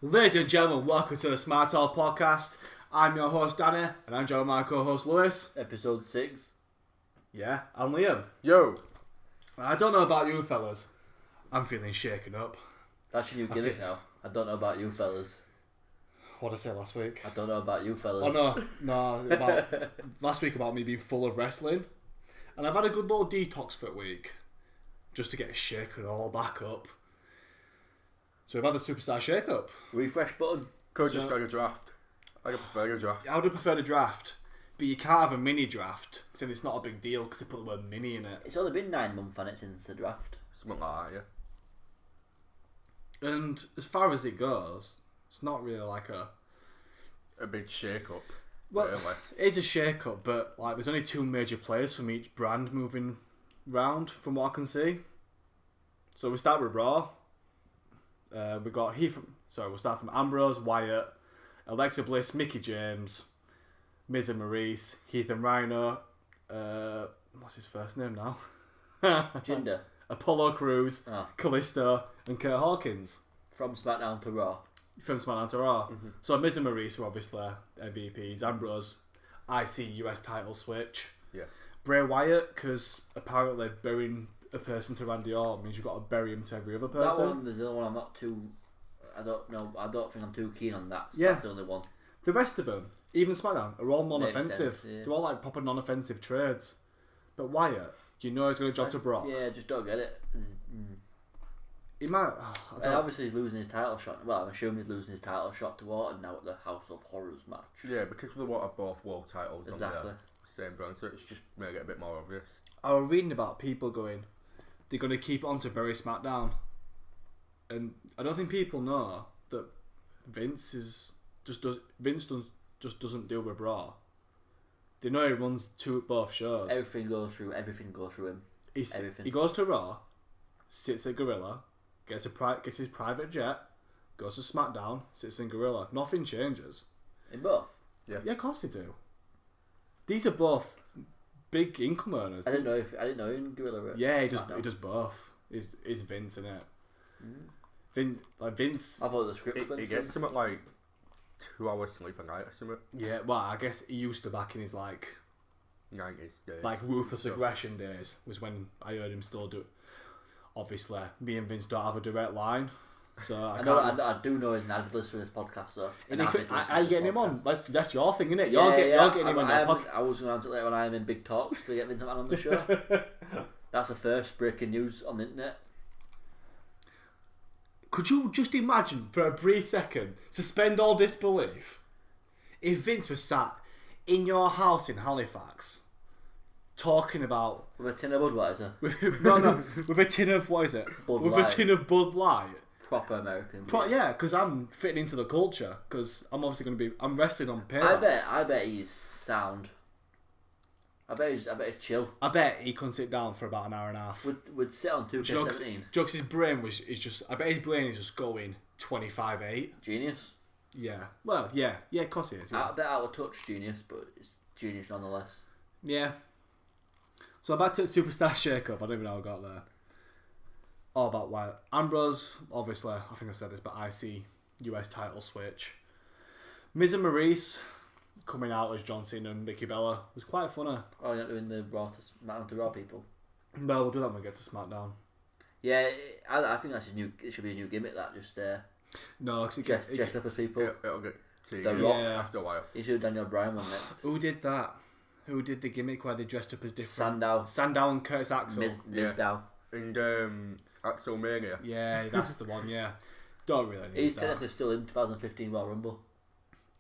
Ladies and gentlemen, welcome to the Smarkdown podcast. I'm your host Danny, and I'm joined by my co-host Lewis. Episode 6. Yeah, I'm Liam. Yo. I don't know about you fellas, I'm feeling shaken up. That's your new gimmick now. I don't know about you fellas. What did I say last week? I don't know about you fellas. Oh no, about last week about me being full of wrestling. And I've had a good little detox for a week, just to get shaken all back up. So we've had the Superstar Shake-Up. Refresh button. Could just like a draft. I prefer a draft. I would have preferred a draft, but you can't have a mini draft, since it's not a big deal because they put the word mini in it. It's only been 9 months and it's since the draft. Something like that, yeah. And as far as it goes, it's not really like a big shake-up. Well, really. It is a shake-up, but like there's only 2 major players from each brand moving round, from what I can see. So we start with Raw. We got we'll start from Ambrose, Wyatt, Alexa Bliss, Mickie James, Miz and Maurice, Heath and Rhino. What's his first name now? Jinder. Apollo Crews, Oh. Kalisto, and Kurt Hawkins. From Smackdown to Raw. From Smackdown to Raw. Mm-hmm. So Miz and Maurice are obviously MVPs. Ambrose, IC US title switch. Yeah. Bray Wyatt, because apparently burying a person to Randy Orton means you've got to bury him to every other person. That one is the only one I'm not too... I don't know. I don't think I'm too keen on that. So Yeah. That's the only one. The rest of them, even SmackDown, are all non-offensive. Makes sense, yeah. They're all like proper non-offensive trades. But Wyatt, you know he's going to drop to Brock. Yeah, just don't get it. He might... And obviously he's losing his title shot. Well, I'm assuming he's losing his title shot to Orton now at the House of Horrors match. Yeah, because they want both world titles Exactly. on the same brand, so it's just make it a bit more obvious. I was reading about people going, they're going to keep on to bury SmackDown. And I don't think people know that Vince doesn't deal with Raw. They know he runs both shows. Everything goes through him. Everything. He goes to Raw, sits at Gorilla, gets his private jet, goes to SmackDown, sits in Gorilla. Nothing changes. In both? Yeah. Yeah, of course they do. These are both big income earners. I didn't know in Gorilla. Yeah, he does both. Is Vince in it? Vince. I thought the script went He gets something like 2 hours sleep a night or something. Yeah, well, I guess he used to back in his 90s days. ruthless aggression days was when I heard him still do it. Obviously, me and Vince don't have a direct line, so I do know he's an avid listener to this podcast, so. And are you getting him on? That's your thing, isn't it? You're getting him on your podcast. I was going to answer later when I'm in big talks to get Vince McMahon on the show. That's the first breaking news on the internet. Could you just imagine for a brief second, suspend all disbelief, if Vince was sat in your house in Halifax talking about... With a tin of Budweiser? with a tin of, what is it? A tin of Bud Light. Proper American. Yeah, because I'm fitting into the culture, because I'm obviously going to be... I'm wrestling on paper. I bet he's sound. I bet he's chill. I bet he couldn't sit down for about an hour and a half. Would sit on 2K17. Jokes, his brain is just... I bet his brain is just going 25-8. Genius. Yeah. Well, yeah, of course he is. Yeah. I bet out of touch genius, but it's genius nonetheless. Yeah. So back to the Superstar Shake-Up. I don't even know how I got there. All about Wyatt. Ambrose, obviously, I think I've said this, but IC US title switch. Miz and Maurice coming out as John Cena and Nikki Bella was quite funny. Oh, you're not doing the Raw to SmackDown to Raw people? No, we'll do that when we get to SmackDown. Yeah, I think that's his new. It should be a new gimmick. That just no, because dressed up as people. It'll get to The Rock. after a while. You should have Daniel Bryan one next. Who did that? Who did the gimmick where they dressed up as different? Sandow and Curtis Axel. Mizdow. And Axel Mania. Yeah, that's the one. Yeah, don't really need He's that. technically still in 2015 Royal Rumble.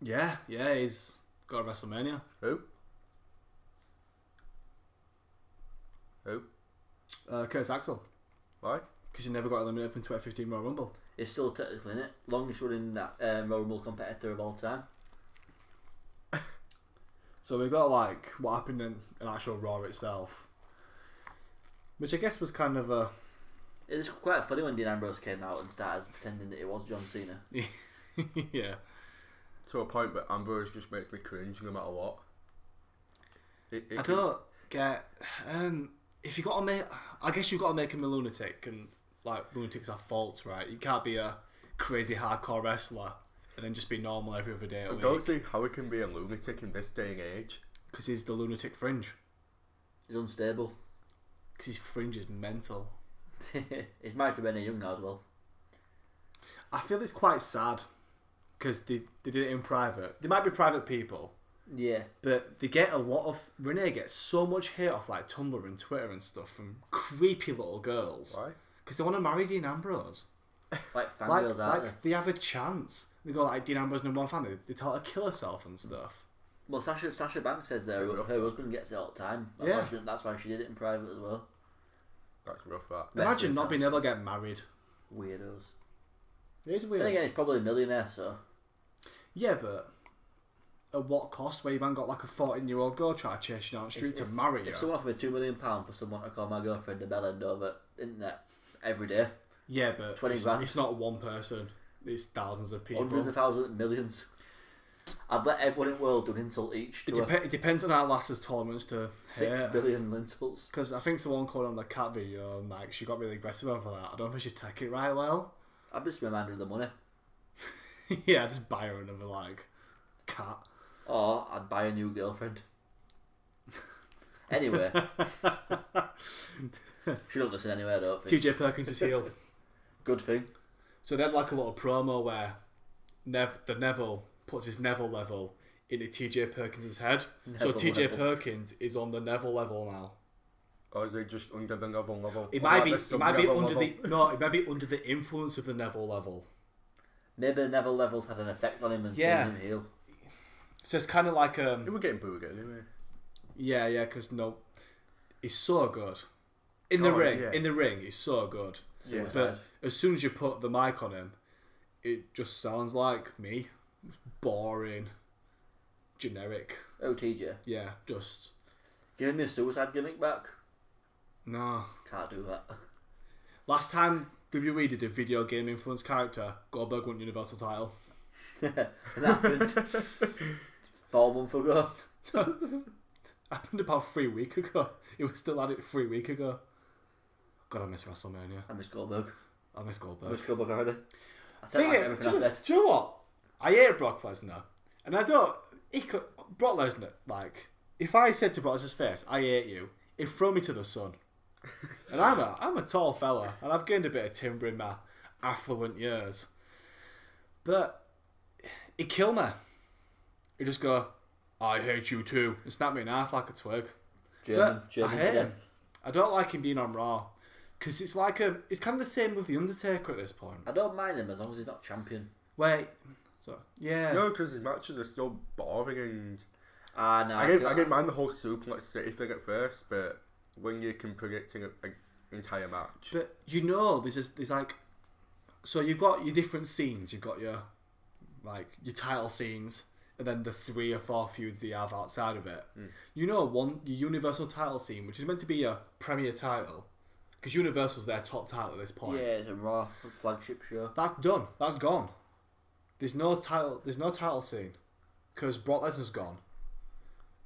Yeah, he's got a WrestleMania. Who? Curtis Axel. Why? Because he never got eliminated from 2015 Royal Rumble. He's still technically in it. Longest running Royal Rumble competitor of all time. So we got like what happened in an actual Raw itself, which I guess was kind of a... It was quite funny when Dean Ambrose came out and started pretending that it was John Cena. Yeah. To a point, but Ambrose just makes me cringe no matter what. I don't get... if you got to make... I guess you've got to make him a lunatic, and like lunatics have faults, right? You can't be a crazy hardcore wrestler and then just be normal every other day a I week. don't see how he can be a lunatic in this day and age. Because he's the lunatic fringe. He's unstable. Because his fringe is mental. He's married to Renee Young now as well. I feel it's quite sad because they did it in private. They might be private people, Yeah. but they get a lot of... Renee gets so much hate off like Tumblr and Twitter and stuff from creepy little girls. Why? Because they want to marry Dean Ambrose. Like fangirls out there. They have a chance. They go like, Dean Ambrose #1 fan. They tell her to kill herself and stuff. Well, Sasha Banks says that her husband gets it all the time. That's why she did it in private as well. That's rough, that. Imagine not being able to get married. Weirdos. It is weird. Then again, he's probably a millionaire, so... Yeah, but at what cost? Where you man got like a 14-year-old girl trying to chase you down the street to marry you? If someone offered me £2 million for someone to call my girlfriend a bell end over internet every day... Yeah, but 20 grand. It's not one person. It's thousands of people. Hundreds of thousands, millions. I'd let everyone in the world do an insult each to It depends on how lasses tolerance to 6 billion insults. Because I think someone called on the cat video and like she got really aggressive over that. I don't think she took it right well. I'd just remind her of the money. Yeah, just buy her another like cat. Or I'd buy a new girlfriend. Anyway. She don't listen anyway, I don't think. TJ Perkins is healed. Good thing. So they had like a little promo where the Neville puts his Neville level into TJ Perkins' head. So TJ Perkins is on the Neville level now. Or is he just under the Neville level? It might be under the influence of the Neville level. Maybe the Neville levels had an effect on him and made him heal. So it's kind of like He was getting booed anyway. Yeah, because he's so good in the ring. Yeah. In the ring, he's so good. Yeah. But as soon as you put the mic on him, it just sounds like me, boring, generic. Oh, TJ. Yeah, just giving me a suicide gimmick back. No, can't do that. Last time WWE did a video game influence character, Goldberg won Universal title. It happened 4 months ago. Happened about 3 weeks ago. It was still at it 3 weeks ago. God, I miss WrestleMania. I miss Goldberg. I miss Goldberg. I miss Goldberg already. I said everything I said. Do you know what? I hate Brock Lesnar, and I don't. Brock Lesnar, like, if I said to Brock Lesnar's face, "I hate you," he'd throw me to the sun. And I'm a tall fella, and I've gained a bit of timber in my affluent years. But he'd kill me. He'd just go, "I hate you too," and snap me in half like a twig. German I hate him. I don't like him being on Raw. Because it's like it's kind of the same with The Undertaker at this point. I don't mind him as long as he's not champion. Wait, so yeah. No, because his matches are still boring and... No, I didn't mind the whole Suplex City thing at first, but when you can predict an entire match... But there's like... So you've got your different scenes. You've got your title scenes, and then the 3 or 4 feuds that you have outside of it. Your Universal title scene, which is meant to be a premier title, because Universal's their top title at this point. Yeah, it's a Raw flagship show. That's done. That's gone. There's no title scene, because Brock Lesnar's gone,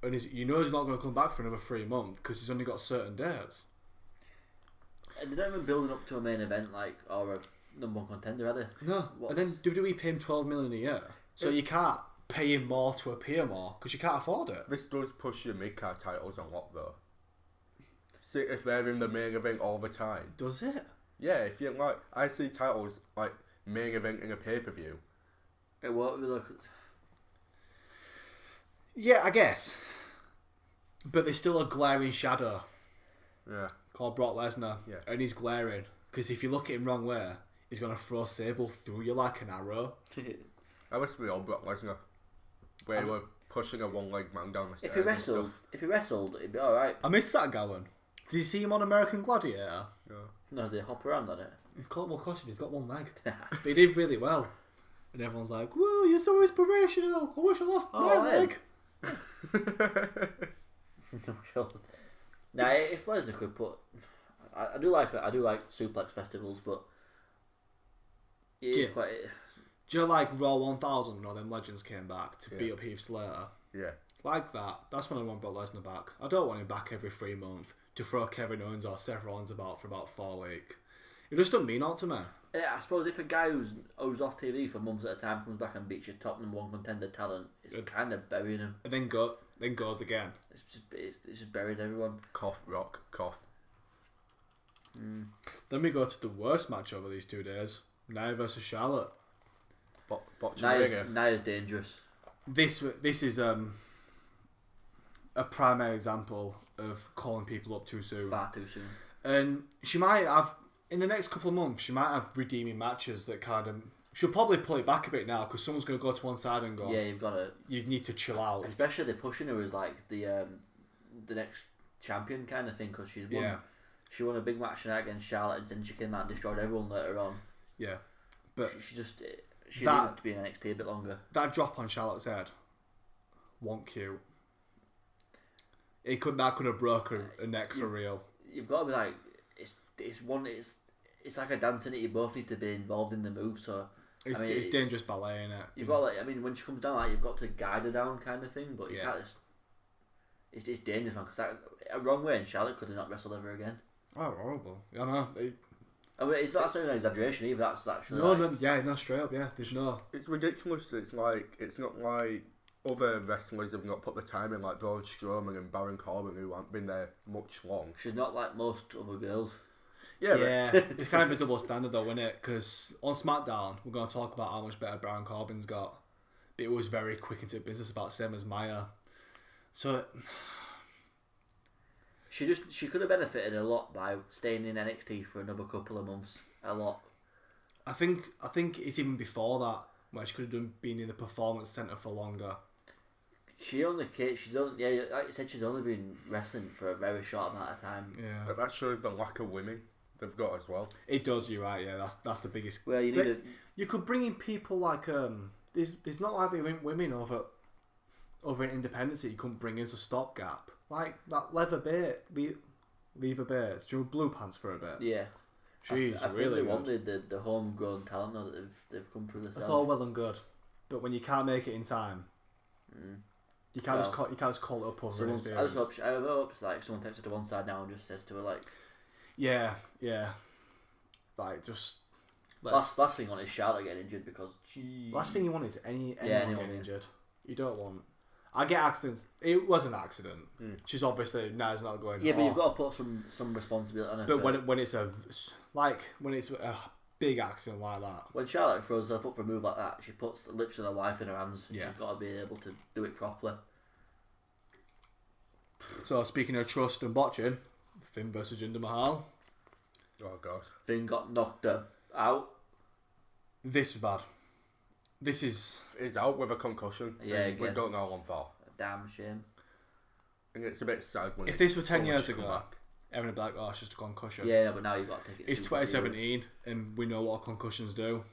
and he's not going to come back for another 3 months because he's only got certain days. And they're not even building up to a main event or a #1 contender, are they? No. And then WWE pay him $12 million a year, so you can't pay him more to appear more because you can't afford it. This does push your mid-card titles a lot, though. See, if they're in the main event all the time. Does it? Yeah, if you like, I see titles like main event in a pay-per-view. It won't look. Yeah, I guess. But there's still a glaring shadow. Yeah. Called Brock Lesnar. Yeah. And he's glaring. Because if you look at him wrong way, he's going to throw Sable through you like an arrow. I wish we all Brock Lesnar. Where he were pushing a one-legged man down the stairs. If he wrestled, it'd be alright. I miss that going. Did you see him on American Gladiator? No, they hop around on it. Well, of course he's got one leg. But he did really well. And everyone's like, "Whoa, you're so inspirational. I wish I lost my leg." Now, if Lesnar could put, I do like suplex festivals, but quite. Do you know, like Raw 1000 when all them legends came back to beat up Heath Slater? Yeah. Like that. That's when I want Brock Lesnar back. I don't want him back every 3 months to throw Kevin Owens or Seth Rollins about for about 4 weeks. It just don't mean out to me. Yeah, I suppose if a guy who's off TV for months at a time comes back and beats your top number one contender talent, it's kind of burying him. And then goes again. It just buries everyone. Cough, rock, cough. Then we go to the worst match over these 2 days: Nia versus Charlotte. Nia's dangerous. This is a primary example of calling people up too soon. Far too soon. And she might have, in the next couple of months, she might have redeeming matches that kind of. She'll probably pull it back a bit now because someone's going to go to one side and go. Yeah, you've got to. You need to chill out. Especially they're pushing her as like the next champion kind of thing because she's won. Yeah. She won a big match tonight against Charlotte, and then she came out and destroyed everyone later on. Yeah, but she needed to be in NXT a bit longer. That drop on Charlotte's head, wasn't cute. That could have broken her neck for real. You've got to be like, it's like a dancing it. You both need to be involved in the move. So it's dangerous ballet, isn't it? You've got when she comes down, like you've got to guide her down, kind of thing. But you can't just. It's dangerous, man. Because a wrong way, and Charlotte could have not wrestled ever again. Oh, horrible! I know. It's not an exaggeration either. That's actually no, straight up, yeah. There's no. It's ridiculous. It's not like other wrestlers have not put the time in, like Braun Strowman and Baron Corbin, who haven't been there much long. She's not like most other girls. Yeah. It's kind of a double standard though, isn't it? Because on Smackdown, we're going to talk about how much better Baron Corbin's got, but it was very quick into business, about the same as Maya. So. She could have benefited a lot by staying in NXT for another couple of months. A lot. I think it's even before that where she could have been in the performance centre for longer. She's only like you said, she's only been wrestling for a very short amount of time. Yeah. But that shows the lack of women they've got as well. It does. You're right. Yeah, that's the biggest. Well, you could bring in people like there's not like there ain't women over in independence that you couldn't bring in as a stopgap. Like that Lever Bates. Do you want Blue Pants for a bit? Yeah. She's I think really they good. wanted the homegrown talent now that they've come through the That's all well and good, but when you can't make it in time, you can't just call it up over an experience. I hope like someone takes her to one side now and just says to her like, yeah, like just. Last thing you want is Charlotte getting injured because Last thing you want is anyone getting injured. You don't want. I get accidents. It was an accident. She's obviously Nia's not going. Yeah, but you've got to put some responsibility on her. But when it's a big accident like that, when Charlotte throws herself up for a move like that, she puts literally her life in her hands. Yeah. She's got to be able to do it properly. So speaking of trust and botching, Finn versus Jinder Mahal. Oh god. Finn got knocked out. This is bad. This is... He's out with a concussion. Yeah, we don't know how long for. A damn shame. And it's a bit sad when... If this were 10 years ago, everyone would be like, oh, it's just a concussion. Yeah, but now you've got to take it. It's 2017, and we know what concussions do.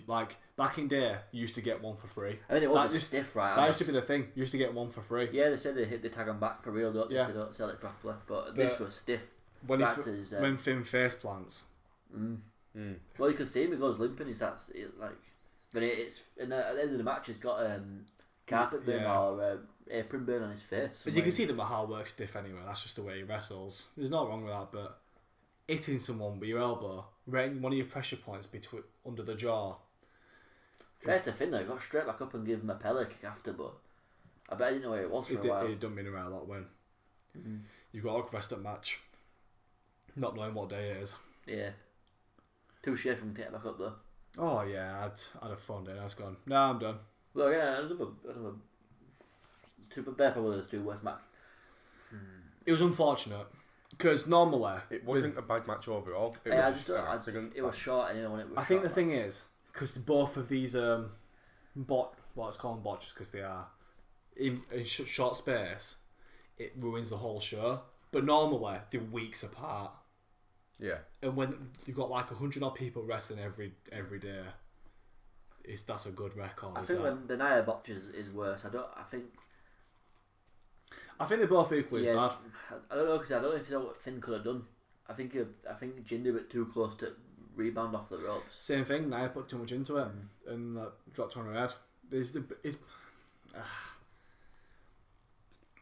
Back in day, you used to get one for free. I mean, it wasn't stiff, right? That used to be the thing. You used to get one for free. Yeah, they said they hit the tag on back for real, don't they? If they don't sell it properly. But this was stiff. When Finn face plants. Well, you can see him. He goes limping. But it's at the end of the match, he's got carpet burn or apron burn on his face. But you can see that Mahal works stiff anyway. That's just the way he wrestles. There's nothing wrong with that. But hitting someone with your elbow, right, one of your pressure points under the jaw. Fair to Finn though, he got straight back up and gave him a pellet kick after, but I bet I didn't know where it was for a while. It done mean around a lot when you've got a rest up match, not knowing what day it is. Yeah. Too shit for him to get back up though. Oh yeah, I'd have fun then. I was gone. Nah, I'm done. Well, yeah, another they're probably the two worst matches. It was unfortunate because normally it wasn't a bad match overall. It was just an accident. It was short, and when it was. I think the thing is because both of these let's call them botches because they are in short space. It ruins the whole show. But normally they're weeks apart. Yeah. And when you've got like 100 odd people wrestling every day, that's a good record. I think when the Nia botches is worse. I think they're both equally bad. I don't know because I don't know if you know what Finn could have done. I think Jinder went too close to rebound off the ropes. Same thing. Nia put too much into it and dropped on her head.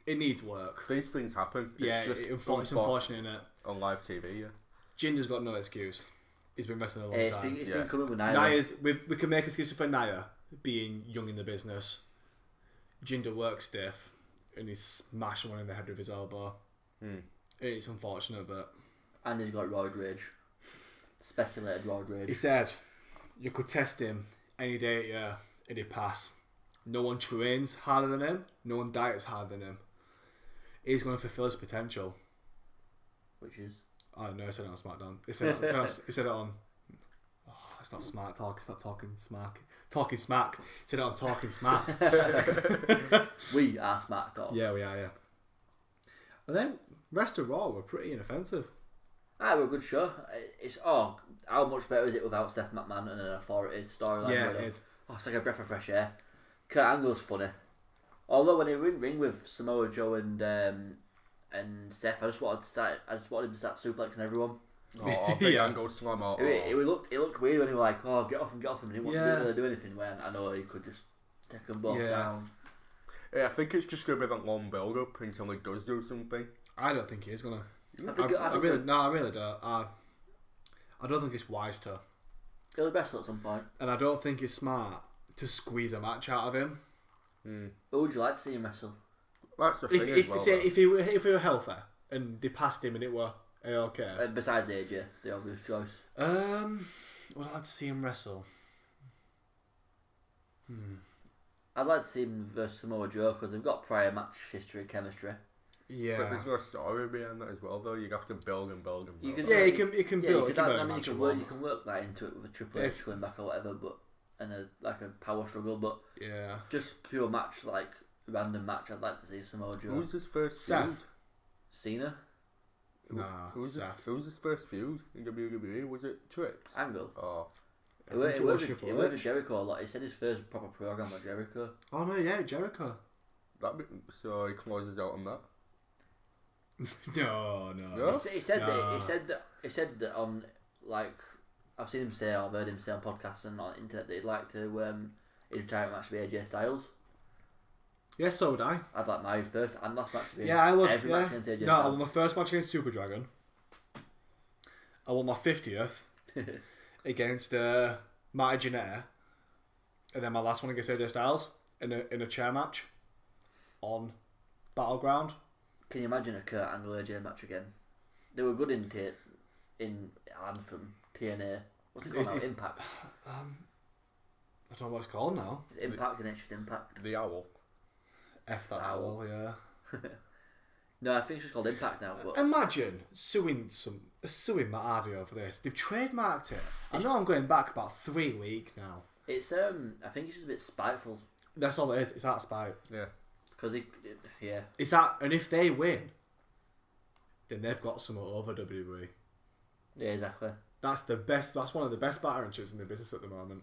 It needs work. These things happen. It's unfortunate, isn't it? On live TV, yeah. Jinder's got no excuse. He's been wrestling a long time. It's been coming with Nia. Nia's, we can make excuses for Nia being young in the business. Jinder works stiff and he's smashing one in the head with his elbow. It's unfortunate, but... And he's got roid rage. Speculated roid rage. He said you could test him any day, yeah, and he'd pass. No one trains harder than him. No one diets harder than him. He's going to fulfill his potential. Which is? I don't know, he said it on Smackdown. He said it on... Oh, it's not Smart Talk, it's not Talking Smack. Talking Smack. He said it on Talking Smack. We are Smackdown. Yeah, we are, yeah. And then, rest of Raw were pretty inoffensive. It was a good show. How much better is it without Steph McMahon and an authority storyline? Yeah, it is. It's like a breath of fresh air. Kurt Angle's funny. Although when he went ring with Samoa Joe and Steph, I just wanted him to start suplexing everyone. Oh, big Angle slam out. It looked weird when he was like, oh, get off him, and he didn't really do anything when I know he could just take them both down. Yeah, I think it's just going to be that long build up until he does do something. I don't think he is going to. I really don't. I don't think it's wise to. He'll wrestle at some point. And I don't think it's smart to squeeze a match out of him. Who would you like to see him wrestle? That's the thing if he were healthy and they passed him and it were okay. Besides AJ, the obvious choice. Well, I'd see him wrestle. I'd like to see him versus Samoa Joe because they've got prior match history, chemistry. Yeah, but there's no story behind that as well, though. You have to build and build and build. You can build. You can work that into it with a Triple H going back or whatever, but and a power struggle. But just pure match, like random match. I'd like to see Samoa Joe. Who's his first Seth? feud? Cena. Who's his first feud in WWE? Was it Trips? Angle. Oh. It worked with Jericho a lot. He said his first proper program was Jericho. Oh no, yeah, Jericho. So he closes out on that. No. He said that on, like, I've seen him say, I've heard him say on podcasts and on the internet that he'd like to his retirement match to be AJ Styles. Yeah, so would I. I'd like my first and last match to be I would. Every match against AJ Styles. I want my first match against Super Dragon. I want my 50th against Marty Jannetty, and then my last one against AJ Styles in a chair match on Battleground. Can you imagine a Kurt Angle AJ match again? They were good in Anthem, TNA. What's it called now? Impact. I don't know what it's called now. It's Impact and it's just Impact. The Owl. F that owl, yeah. No, I think it's just called Impact now. But imagine suing Matt Hardy over this. They've trademarked it. I know I'm going back about 3 weeks now. It's I think it's just a bit spiteful. That's all it is. It's out of spite. Yeah. Because it's that, and if they win, then they've got someone over WWE. Yeah, exactly. That's the best. That's one of the best battering chips in the business at the moment.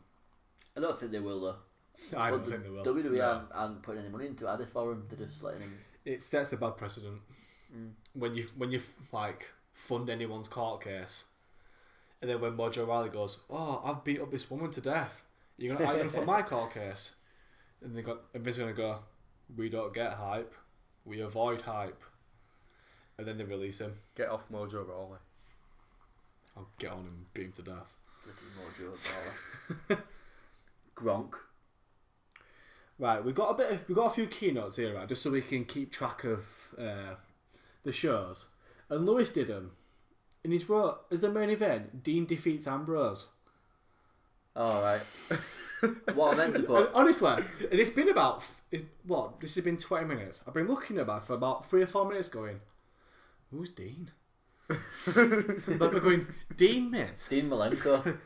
I don't think they will though. I don't think they will. WWE aren't putting any money into it, are they, for him? They're just letting him. It sets a bad precedent when you like fund anyone's court case, and then when Mojo Rawley goes, "Oh, I've beat up this woman to death. Are you gonna fund my court case?" And Vince gonna go, "We don't get hype, we avoid hype," and then they release him. Get off Mojo Rawley. I'll get on and beat him to death. Mojo Rawley. Gronk. Right, we've got a few keynotes here, right, just so we can keep track of the shows. And Lewis did them. And he's wrote as the main event, Dean defeats Ambrose. All right. What I meant to put. Honestly, and it's been about this has been 20 minutes. I've been looking at it for about 3 or 4 minutes, going, "Who's Dean?" But we're going, "Dean, mate." Dean Malenko.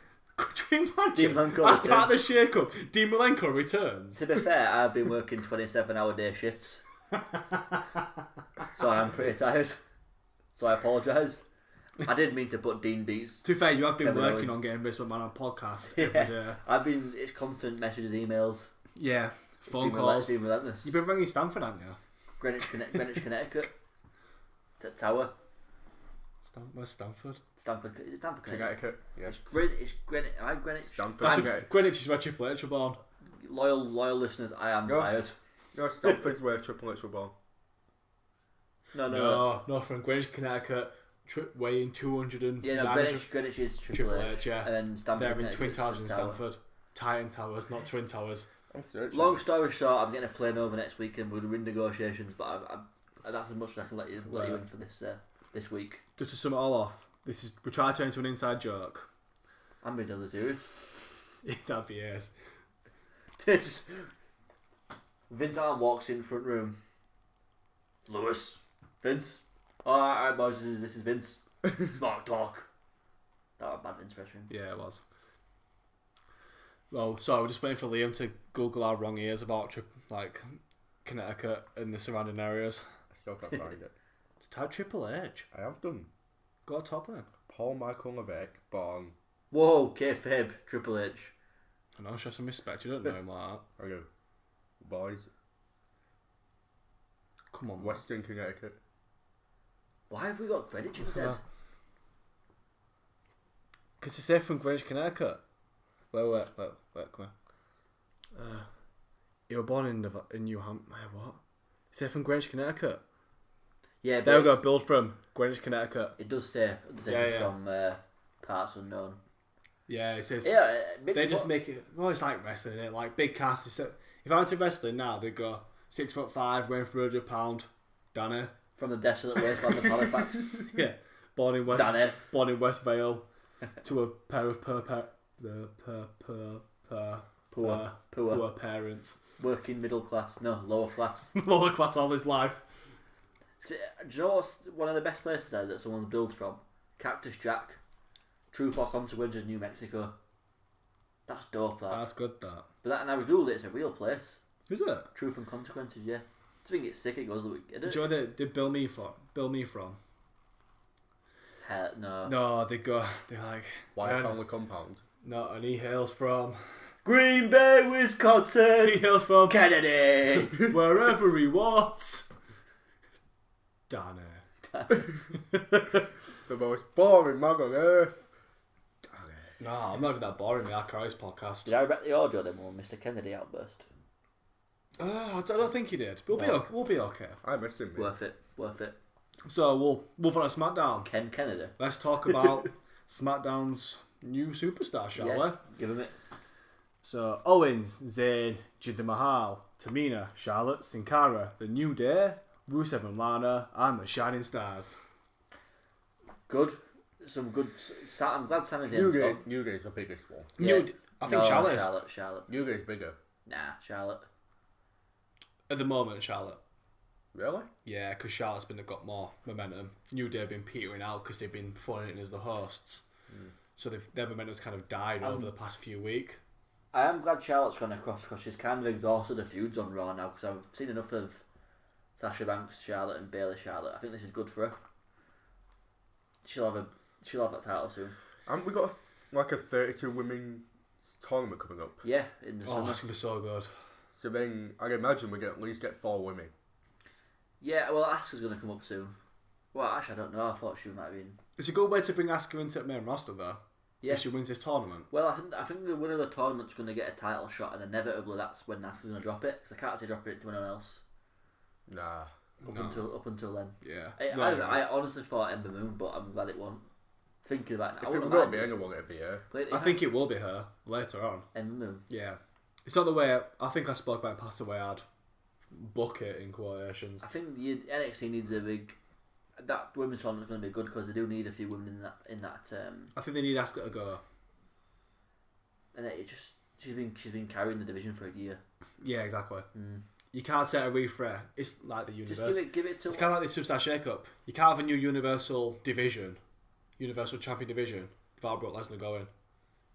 Dean Malenko. That's part of the shake-up. Dean Malenko returns. To be fair, I've been working 27-hour day shifts, so I'm pretty tired. So I apologise. I didn't mean to put Dean beats. To be fair, you have been Kevin working Owens. on getting Vince McMahon on podcast every day. It's constant messages, emails. Yeah, phone calls. It's been relentless. You've been ringing Stanford, haven't you? Greenwich, Connecticut. Tower. Where's Stanford? Stanford, is it Stanford, Connecticut? Yeah. It's Greenwich. Am I Greenwich? Stanford. Greenwich is where Triple H were born. Loyal listeners, I am tired. No, Stanford's where Triple H were born. No, No, from Greenwich, Connecticut. weighing 200 and Yeah, no, Greenwich is Triple H. Yeah. And then Stamford. They're in Twin Towers in Stamford. Titan Towers, not Twin Towers. Long story short, I'm getting a plane over next week and we're in negotiations, but that's as much as I can let you in for this week. Just to sum it all off, we try to turn into an inside joke. I'm being deadly serious. That'd be yes. Vince Allen walks in front room. Lewis, Vince. Alright, boys, this is Vince. Smark talk. That was a bad Vince impression. Yeah, it was. Well, sorry, we're just waiting for Liam to Google our wrong ears about Connecticut and the surrounding areas. I still can't find it. It's type Triple H. I have done. Go top then. Paul Michael Levesque, born. Whoa, kayfabe, Triple H. I know, show some respect. You don't know him like that. I go, boys. Come on, Western Connecticut. Why have we got Greenwich instead? Because it's there from Greenwich, Connecticut. Wait, come on. You were born in New Hampshire. What? It's there from Greenwich, Connecticut. Yeah, but there we go. Build from Greenwich, Connecticut. It does say from parts unknown. Yeah, it says. Yeah, they just make it. Well, it's like wrestling, isn't it? Like big cast. If I went to wrestling now, they'd go 6'5", weighing £300, Danny. From the desolate wasteland of Halifax. Yeah, born in West Vale, to a pair of poor parents. Working middle class, no, lower class. Lower class all his life. So, do you know what's one of the best places there that someone's built from? Cactus Jack. Truth or Consequences, New Mexico. That's dope, that. That's good, that. But that, and I googled it, it's a real place. Is it? Truth and Consequences, yeah. I think it's sick, it goes... Do you know where they Bill Me from? No. No, they're like... White Family Compound. No, and he hails from... Green Bay, Wisconsin! He hails from... Kennedy! Wherever he wants. Danny. The most boring man on earth. No, I'm not even that boring, the Archives podcast. Did I bet the audio then when Mr. Kennedy outburst? I don't think he did. We'll be okay. I miss him, mate. Worth it. So we'll move on to SmackDown. Ken Kennedy. Let's talk about SmackDown's new superstar, shall we? Give him it. So Owens, Zayn, Jinder Mahal, Tamina, Charlotte, Sin Cara, The New Day, Rusev and Lana, and the Shining Stars. Good. Some good... I'm glad Sami Zayn's New Day's the biggest one. Yeah. I think Charlotte is. Charlotte. New Day's bigger. Nah, Charlotte. At the moment, Charlotte. Really? Yeah, because Charlotte's got more momentum. New Day have been petering out because they've been phoning in as the hosts. So their momentum's kind of died over the past few weeks. I am glad Charlotte's gone across because she's kind of exhausted the feuds on Raw now because I've seen enough of Sasha Banks, Charlotte and Bayley Charlotte. I think this is good for her. She'll have that title soon. Haven't we got a 32 women's tournament coming up? Yeah, in the summer. That's going to be so good. So then I imagine we at least get 4 women. Yeah, well, Asuka's going to come up soon. Well, actually, I don't know. I thought she might have been. It's a good way to bring Asuka into the main roster, though. Yeah. If she wins this tournament. Well, I think the winner of the tournament's going to get a title shot, and inevitably that's when Asuka's going to drop it because I can't see dropping it to anyone else. Nah. Up until then. Yeah. I honestly thought Ember Moon, but I'm glad it won't. Thinking about it, if it won't be anyone, it'd be her. I think it will be her later on. Ember Moon. Yeah. It's not the way I think I spoke about it past the way I'd book it in quotations. I think the NXT needs a big. That women's tournament's going to be good because they do need a few women in that. I think they need Asuka to go. And it just she's been carrying the division for a year. Yeah, exactly. You can't set a refresh. It's like the universe. Just give it to. It's kind of like the Superstar Shake-Up. You can't have a new Universal division, Universal Champion division, without Brock Lesnar going,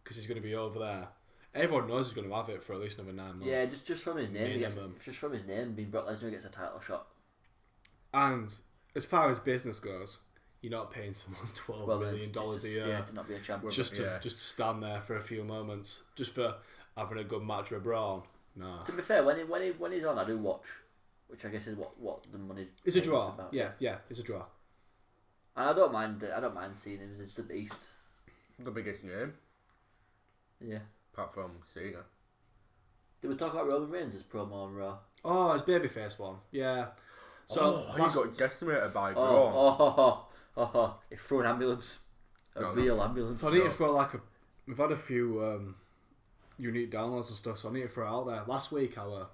because he's going to be over there. Everyone knows he's going to have it for at least another 9 months. Yeah, just from his name, just from his name, being Brock Lesnar gets a title shot. And as far as business goes, you're not paying someone $12 million a year. Yeah, to not be a champion. Just to stand there for a few moments, just for having a good match with Braun. No. To be fair, when he's on, I do watch, which I guess is what the money. It's a draw. About. Yeah, it's a draw. And I don't mind seeing him. He's just a beast. The biggest name. Yeah. Apart from Cena. Did we talk about Roman Reigns' promo on Raw? Oh, his babyface one. Yeah. So he got decimated by Braun. he threw an ambulance. Real ambulance. So I need to throw we've had a few unique downloads and stuff, so I need to throw it out there. Last week I were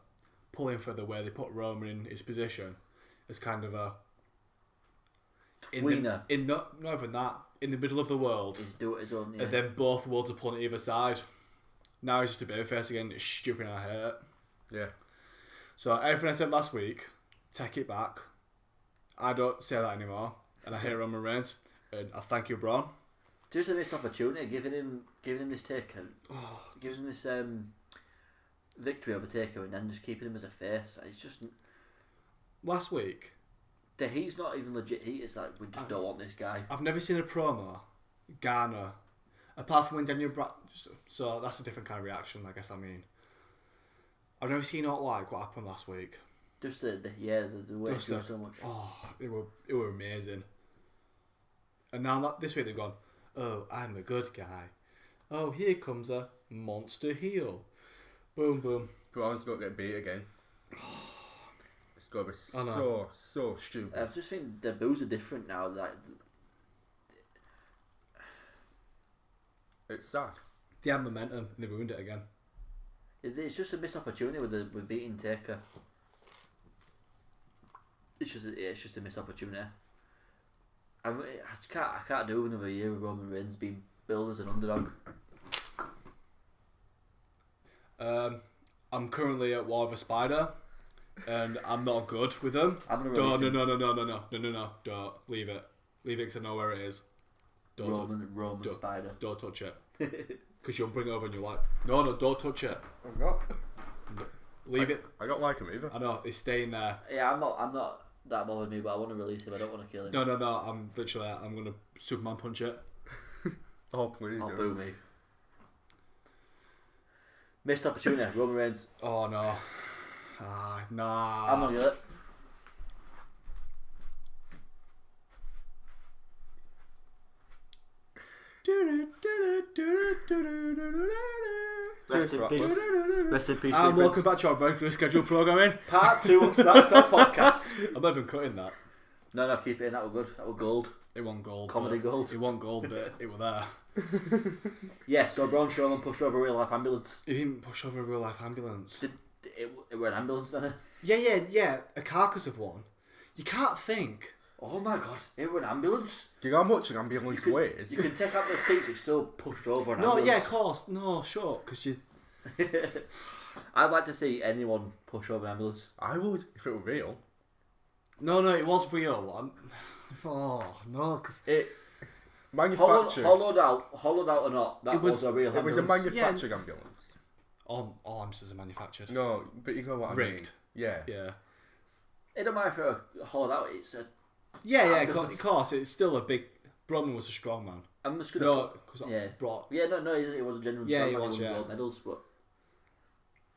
pulling for the way they put Roman in his position as kind of a... not even that, in the middle of the world. He's doing his own, And then both worlds are pulling either side. Now he's just a babyface again. It's stupid and I hate it. Yeah. So everything I said last week, take it back. I don't say that anymore. And I hate Roman Reigns. And I thank you, Braun. Just a missed opportunity, giving him this takeout, giving him this victory over Taker, and then just keeping him as a face. It's just last week. The heat's not even legit heat. It's like we just don't want this guy. I've never seen a promo garner, apart from when Daniel so that's a different kind of reaction. I guess I've never seen what happened last week. Just the way it goes so much. Oh, it were amazing. And now this week they've gone, oh, I'm a good guy. Oh, here comes a monster heel. Boom, boom. Braun's got to get beat again. It's got to be so stupid. I've just think the boos are different now. Like, it's sad. They had momentum and they ruined it again. It's just a missed opportunity with beating Taker. It's just a missed opportunity. I can't do another year of Roman Reigns being billed as an underdog. I'm currently at war with a spider, and I'm not good with them. No, don't leave it because I know where it is. Roman spider. Don't touch it because you'll bring it over and you're like, no, don't touch it. I'm not. Leave it. I don't like him either. I know it's staying there. Yeah, I'm not that bothered me, but I want to release him. I don't want to kill him. No. I'm gonna Superman punch it. Oh please! Oh, boo me. Missed opportunity, Roman Reigns. Oh no. Nah. I'm not gonna it. Rest in peace. And welcome back to our regular scheduled programming. Part 2 of Smackdown podcast. I'm not even cutting that. No, keep it in. That was good. That was gold. It wasn't gold. Comedy gold. It wasn't gold, but it was there. Yeah, so Braun Strowman pushed over a real life ambulance. He didn't push over a real life ambulance. It were an ambulance, didn't it? Yeah. A carcass of one. You can't think. Oh my god, it were an ambulance. Do you know how much an ambulance weighs? You can take out the seats, it's still pushed over an ambulance. No, yeah, of course. No, sure, because you... I'd like to see anyone push over an ambulance. I would, if it were real. No, it was real. Oh, no, because... It... Manufactured. Hollowed out or not, that was a real ambulance. It was a manufactured ambulance. All arms are manufactured. No, but you know what I mean. Rigged. Yeah. It don't matter if it hollowed out, it's a... Yeah, of course, it's still a big... Roman was a strong man. I'm just gonna... No, because it was a genuine yeah, strong he man, was, he won gold medals, but...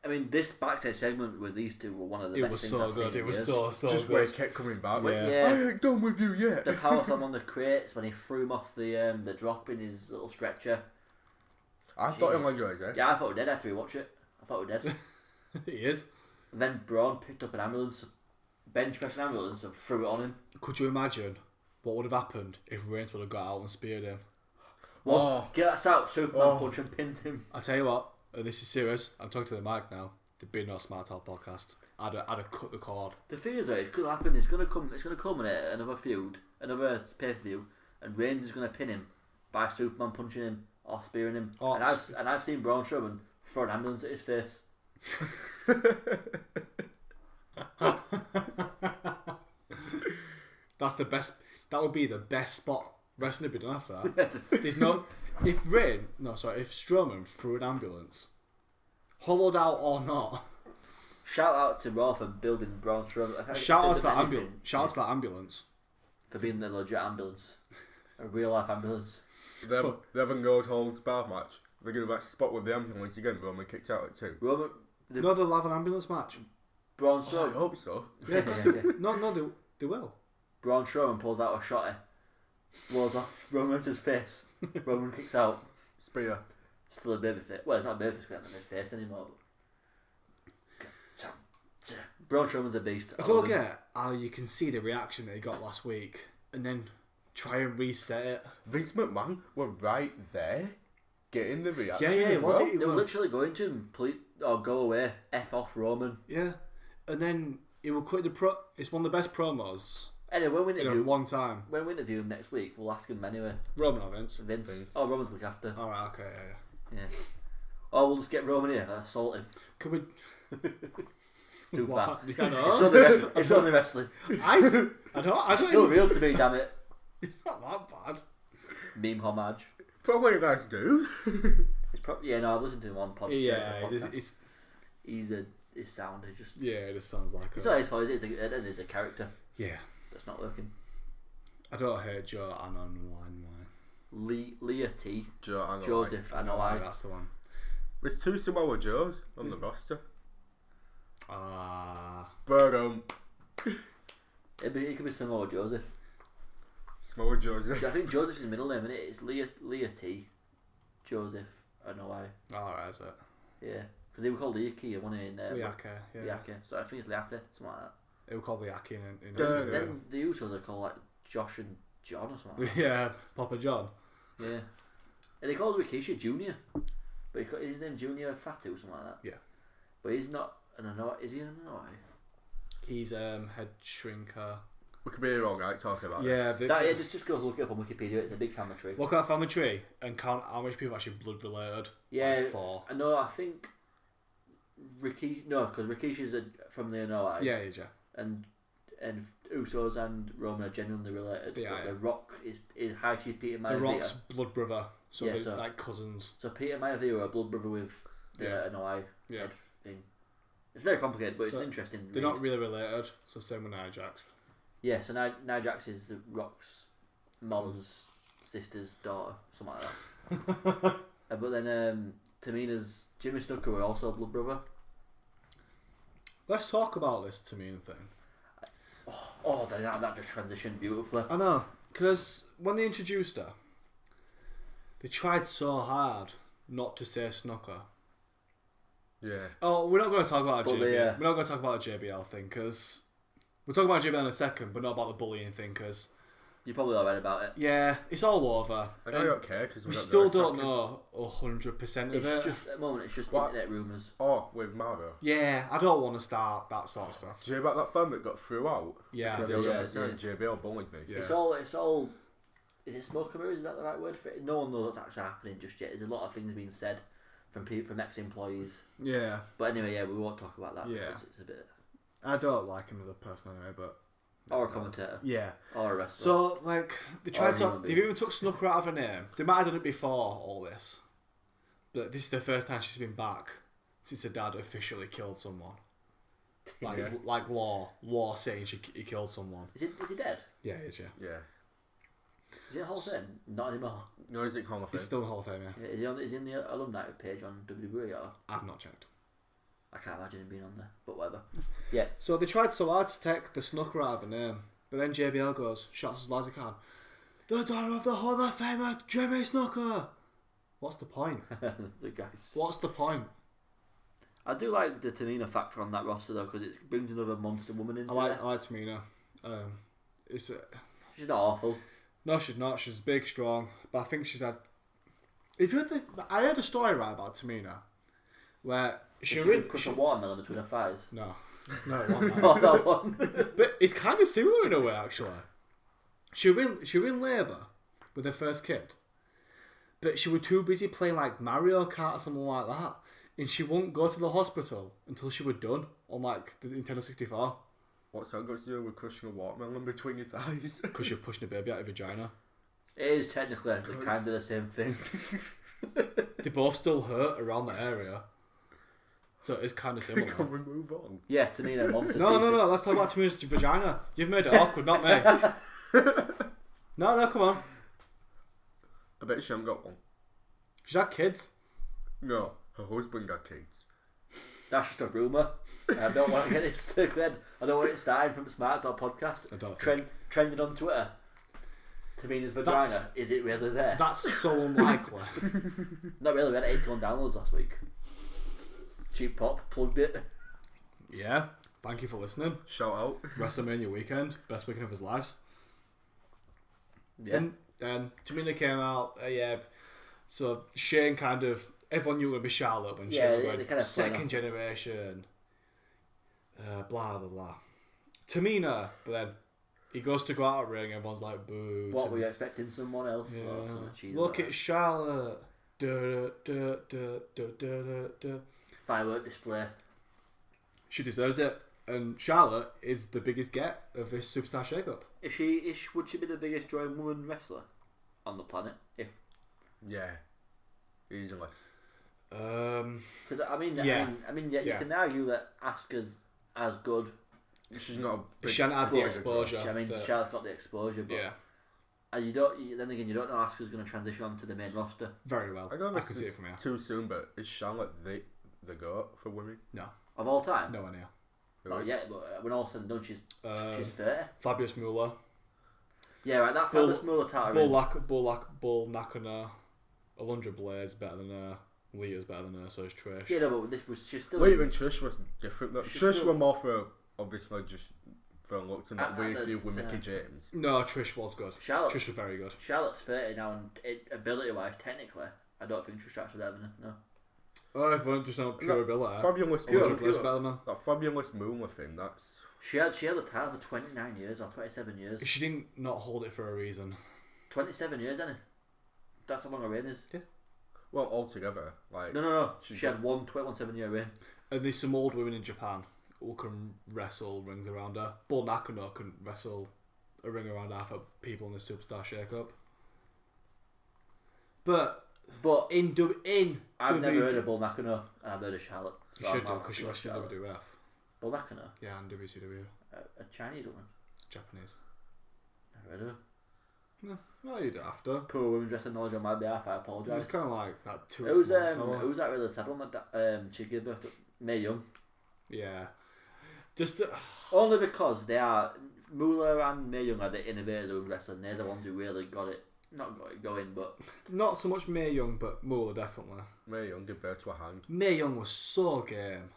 I mean, this backstage segment with these two were one of the best things I've seen. It was in so years. good. Just where he kept coming back. Yeah. I ain't done with you yet. The power slam on the crates when he threw him off the drop in his little stretcher. I thought he was dead. Yeah, I thought we were dead after we watched it. I thought we were dead. He is. And then Braun picked up an ambulance, bench pressed an ambulance and threw it on him. Could you imagine what would have happened if Reigns would have got out and speared him? Get us out, Superman punch and pins him. I tell you what, this is serious. I'm talking to the mic now. There'd be no Smarkdown podcast. I'd have cut the cord. The thing is, though, it's gonna happen. It's gonna culminate another feud, another pay per view, and Reigns is gonna pin him by Superman punching him or spearing him. And I've seen Braun Strowman throw an ambulance at his face. That's the best. That would be the best spot wrestling would be done after that. There's no. If Strowman threw an ambulance, hollowed out or not. Shout out to Raw for building Braun Strowman. Shout out to that ambulance. For being a legit ambulance. A real life ambulance. The Evan Gold holds bar match. They're going to spot with the ambulance again, Roman kicked out at 2. No, they'll have an ambulance match. Braun I Strowman. hope so. Yeah, no, they will. Braun Strowman pulls out a shotty, blows off Roman's face. Roman kicks out. Spear. Still a baby face. Well, it's not a baby face, it's not a face anymore. Braun Strowman's a beast. I don't get how you can see the reaction that he got last week, and then try and reset it. Vince McMahon were right there, getting the reaction. Yeah, as well. They were literally going to him, go away, F off Roman. Yeah, and then he will quit It's one of the best promos Anyway, when we in a interview, long time. when we interview him next week, we'll ask him anyway. Roman or Vince? Vince. Vince. Oh, Roman's week after. All right, okay, yeah. Yeah. Oh, we'll just get Roman here, assault him. Can we? Too far. Yeah, no. It's only wrestling. I don't. It's still real to me, damn it. It's not that bad. Meme homage. Probably a nice dude. It's probably I've listened to him on podcast. Yeah, His sound is just. yeah, it just sounds like It's not his fault. It is a character yeah. that's not working. I don't hate Joe Anon line. Leah T. Joe, Joseph. I know I. That's the one. There's 2 Samoa Joes on the roster. But It could be Samoa Joseph. Samoa Joseph. I think Joseph's his middle name, isn't it? It's Leah T. Joseph. I know I. Alright, is it? Yeah. Because they were called Iaki, one in Liake, yeah. Liake. So I think it's Liate, something like that. It was called Liake in Then the Usos are called like Josh and John or something like that. Yeah, Papa John. Yeah. And they called Rikishi Junior. But his name Junior Fatu or something like that. Yeah. But he's not an Anoa'i. Is he an Anoa'i? He's head shrinker. We could be here all night talking about Yeah, Just go look it up on Wikipedia. It's a big family tree. look at that family tree and count how much people are actually blood related. Yeah. Like 4. I know. I think because Rikishi's from the Anoa'i. Yeah, he is, yeah. And Usos and Roman are genuinely related. Yeah, but yeah. The Rock is High Chief Peter Maivia. The Rock's blood brother. So Yeah, they're so- like cousins. So Peter Maivia are a blood brother with the Yeah. Anoa'i Yeah. head thing. It's very complicated, but it's So interesting. They're read. not really related, so same with Nia Jax. Yeah, so Nia Jax is the Rock's mom's sister's daughter, something like that. But then Tamina's Jimmy Snuka were also a blood brother. Let's talk about this Tamina thing. Oh, that just transitioned beautifully. I know, because when they introduced her, they tried so hard not to say Snooker. Yeah. Oh, we're not going to talk about the But JBL. We're not going to talk about the JBL thing because we'll talk about JBL in a second, but not about the bullying thing because You probably all read about it. yeah, it's all over. I don't care because We still don't know 100% of It's it. just at the moment. It's just What? internet rumours. Oh, with Mario. Yeah, I don't want to start that sort of stuff. Do you hear about that fan that got threw out? Yeah, Because Yeah, JBL bullied me. Yeah. It's all. Is it smoke and mirrors? Is that the right word for it? No one knows what's actually happening just yet. There's a lot of things being said from ex-employees. Yeah, But anyway, yeah, we won't talk about that. Yeah. Because it's a bit. I don't like him as a person anyway, but Or a commentator. yeah. Or a wrestler. So like they tried a to, human they've being. even took Snooker out of her name. They might have done it before all this, but this is the first time she's been back since her dad officially killed someone. Like Yeah. like law saying he killed someone. Is he dead? Yeah, he is. Yeah, Yeah. Is he in the Hall of Fame? Not anymore. No, is it Hall of he's Fame? still in the Hall of Fame. Yeah, Yeah, is he in the alumni page on WWE or? I've not checked. I can't imagine him being on there, but whatever. Yeah. So they tried so hard to take the Snooker out of her name, but then JBL goes, shots as loud as he can. The daughter of the Hall of Famer, Jimmy Snooker. What's the point? The guys. What's the point? I do like the Tamina factor on that roster though, because it brings another monster woman into I there. like Tamina. It's She's not awful. no, she's not. She's big, strong, but I think she's had. If you I heard a story right about Tamina, where She really can crush a watermelon between her thighs. no, it wasn't that. Oh, that one. But it's kind of similar in a way actually. She were in labour with her first kid, but she was too busy playing like Mario Kart or something like that, and she wouldn't go to the hospital until she was done on like the Nintendo 64 What's that got to do with crushing a watermelon between your thighs? because you're pushing a baby out of your vagina. It is technically kind of the same thing. They both still hurt around the area, so it's kind of similar. Can we move on? Yeah, Tamina, monster. No, piece. let's talk about Tamina's vagina. You've made it awkward, not me. No, come on. I bet she hasn't got one. She's had kids. No, her husband got kids. That's just a rumour. I don't want to get it circled. I don't want it starting from Smarkdown podcast. I don't Trending on Twitter. Tamina's vagina. Is it really there? That's so unlikely. Not really. We had 81 downloads last week. Cheap pop plugged it. Yeah, thank you for listening. Shout out. WrestleMania weekend, best weekend of his lives. Yeah. Then Tamina came out. Yeah. So Shane kind of everyone knew it would be Charlotte when Shane they went kind of second generation. Blah blah blah. Tamina, but then he goes to go out of ring. Everyone's like, "Boo!" What were you expecting? Someone else? Yeah. Or something cheesy Look like at Charlotte. Da, da, da, da, da, da, da. firework display. She deserves it. And Charlotte is the biggest get of this superstar shakeup. Would she be the biggest drawing woman wrestler on the planet? Yeah, easily. Because I mean, Yeah. you can argue that Asuka's as good. She's not. A big She hadn't had the player, exposure. Charlotte's got the exposure, but Yeah, and then again, you don't know Asuka's going to transition onto the main roster. very well. I don't know I if can this see is it from here. too soon, but is Charlotte the goat for women? No, Of all time, nowhere near. Who not is? yet. But when all said and done, she's 30. Fabulous Moolah. Yeah, right. That Bull- fabulous Moolah title. Bull Nakano. Alundra Blair's better than her. Lita's better than her, so is Trish. Yeah, no, but this was she's still. Wait, even Trish was different. Though. She's Trish still- were more for obviously just for looks and that And weird the- feud with yeah. Mickey James. No, Trish was good. Charlotte. Trish was very good. Charlotte's 30 now, and ability-wise, technically, I don't think she's actually better than her. No. Oh, if we're just not pure No, ability. Fabulous Alundra Moolah. Blair's better than her. That fabulous Moolah thing. That's She had the title for 29 years or 27 years. She didn't not hold it for a reason. 27 years, isn't it? That's how long her reign is. well altogether. Like No. She She had one 7-year reign. And there's some old women in Japan who can wrestle rings around her. Bull Nakano can wrestle a ring around half of people in the Superstar Shake-Up. But But in I've never heard of Bull Nakano, and I've heard of Charlotte. You So should I'm do because she not wrestled Charlotte. in WWF. Bull Nakano, Yeah, and WCW. a Chinese woman. Japanese. Never heard of her. No, well, you don't have to. Poor women's wrestling knowledge on my behalf. I It's apologise. kind of like that too Who's small fella. who's that really sad one that she gave birth to? Mae Young. Yeah. Just the, Only because they are Moolah and Mae Young are the innovators of wrestling. They're the ones who really got it going, but not so much Mae Young, but Moolah definitely. Mae Young gave birth to a hand. Mae Young was so game.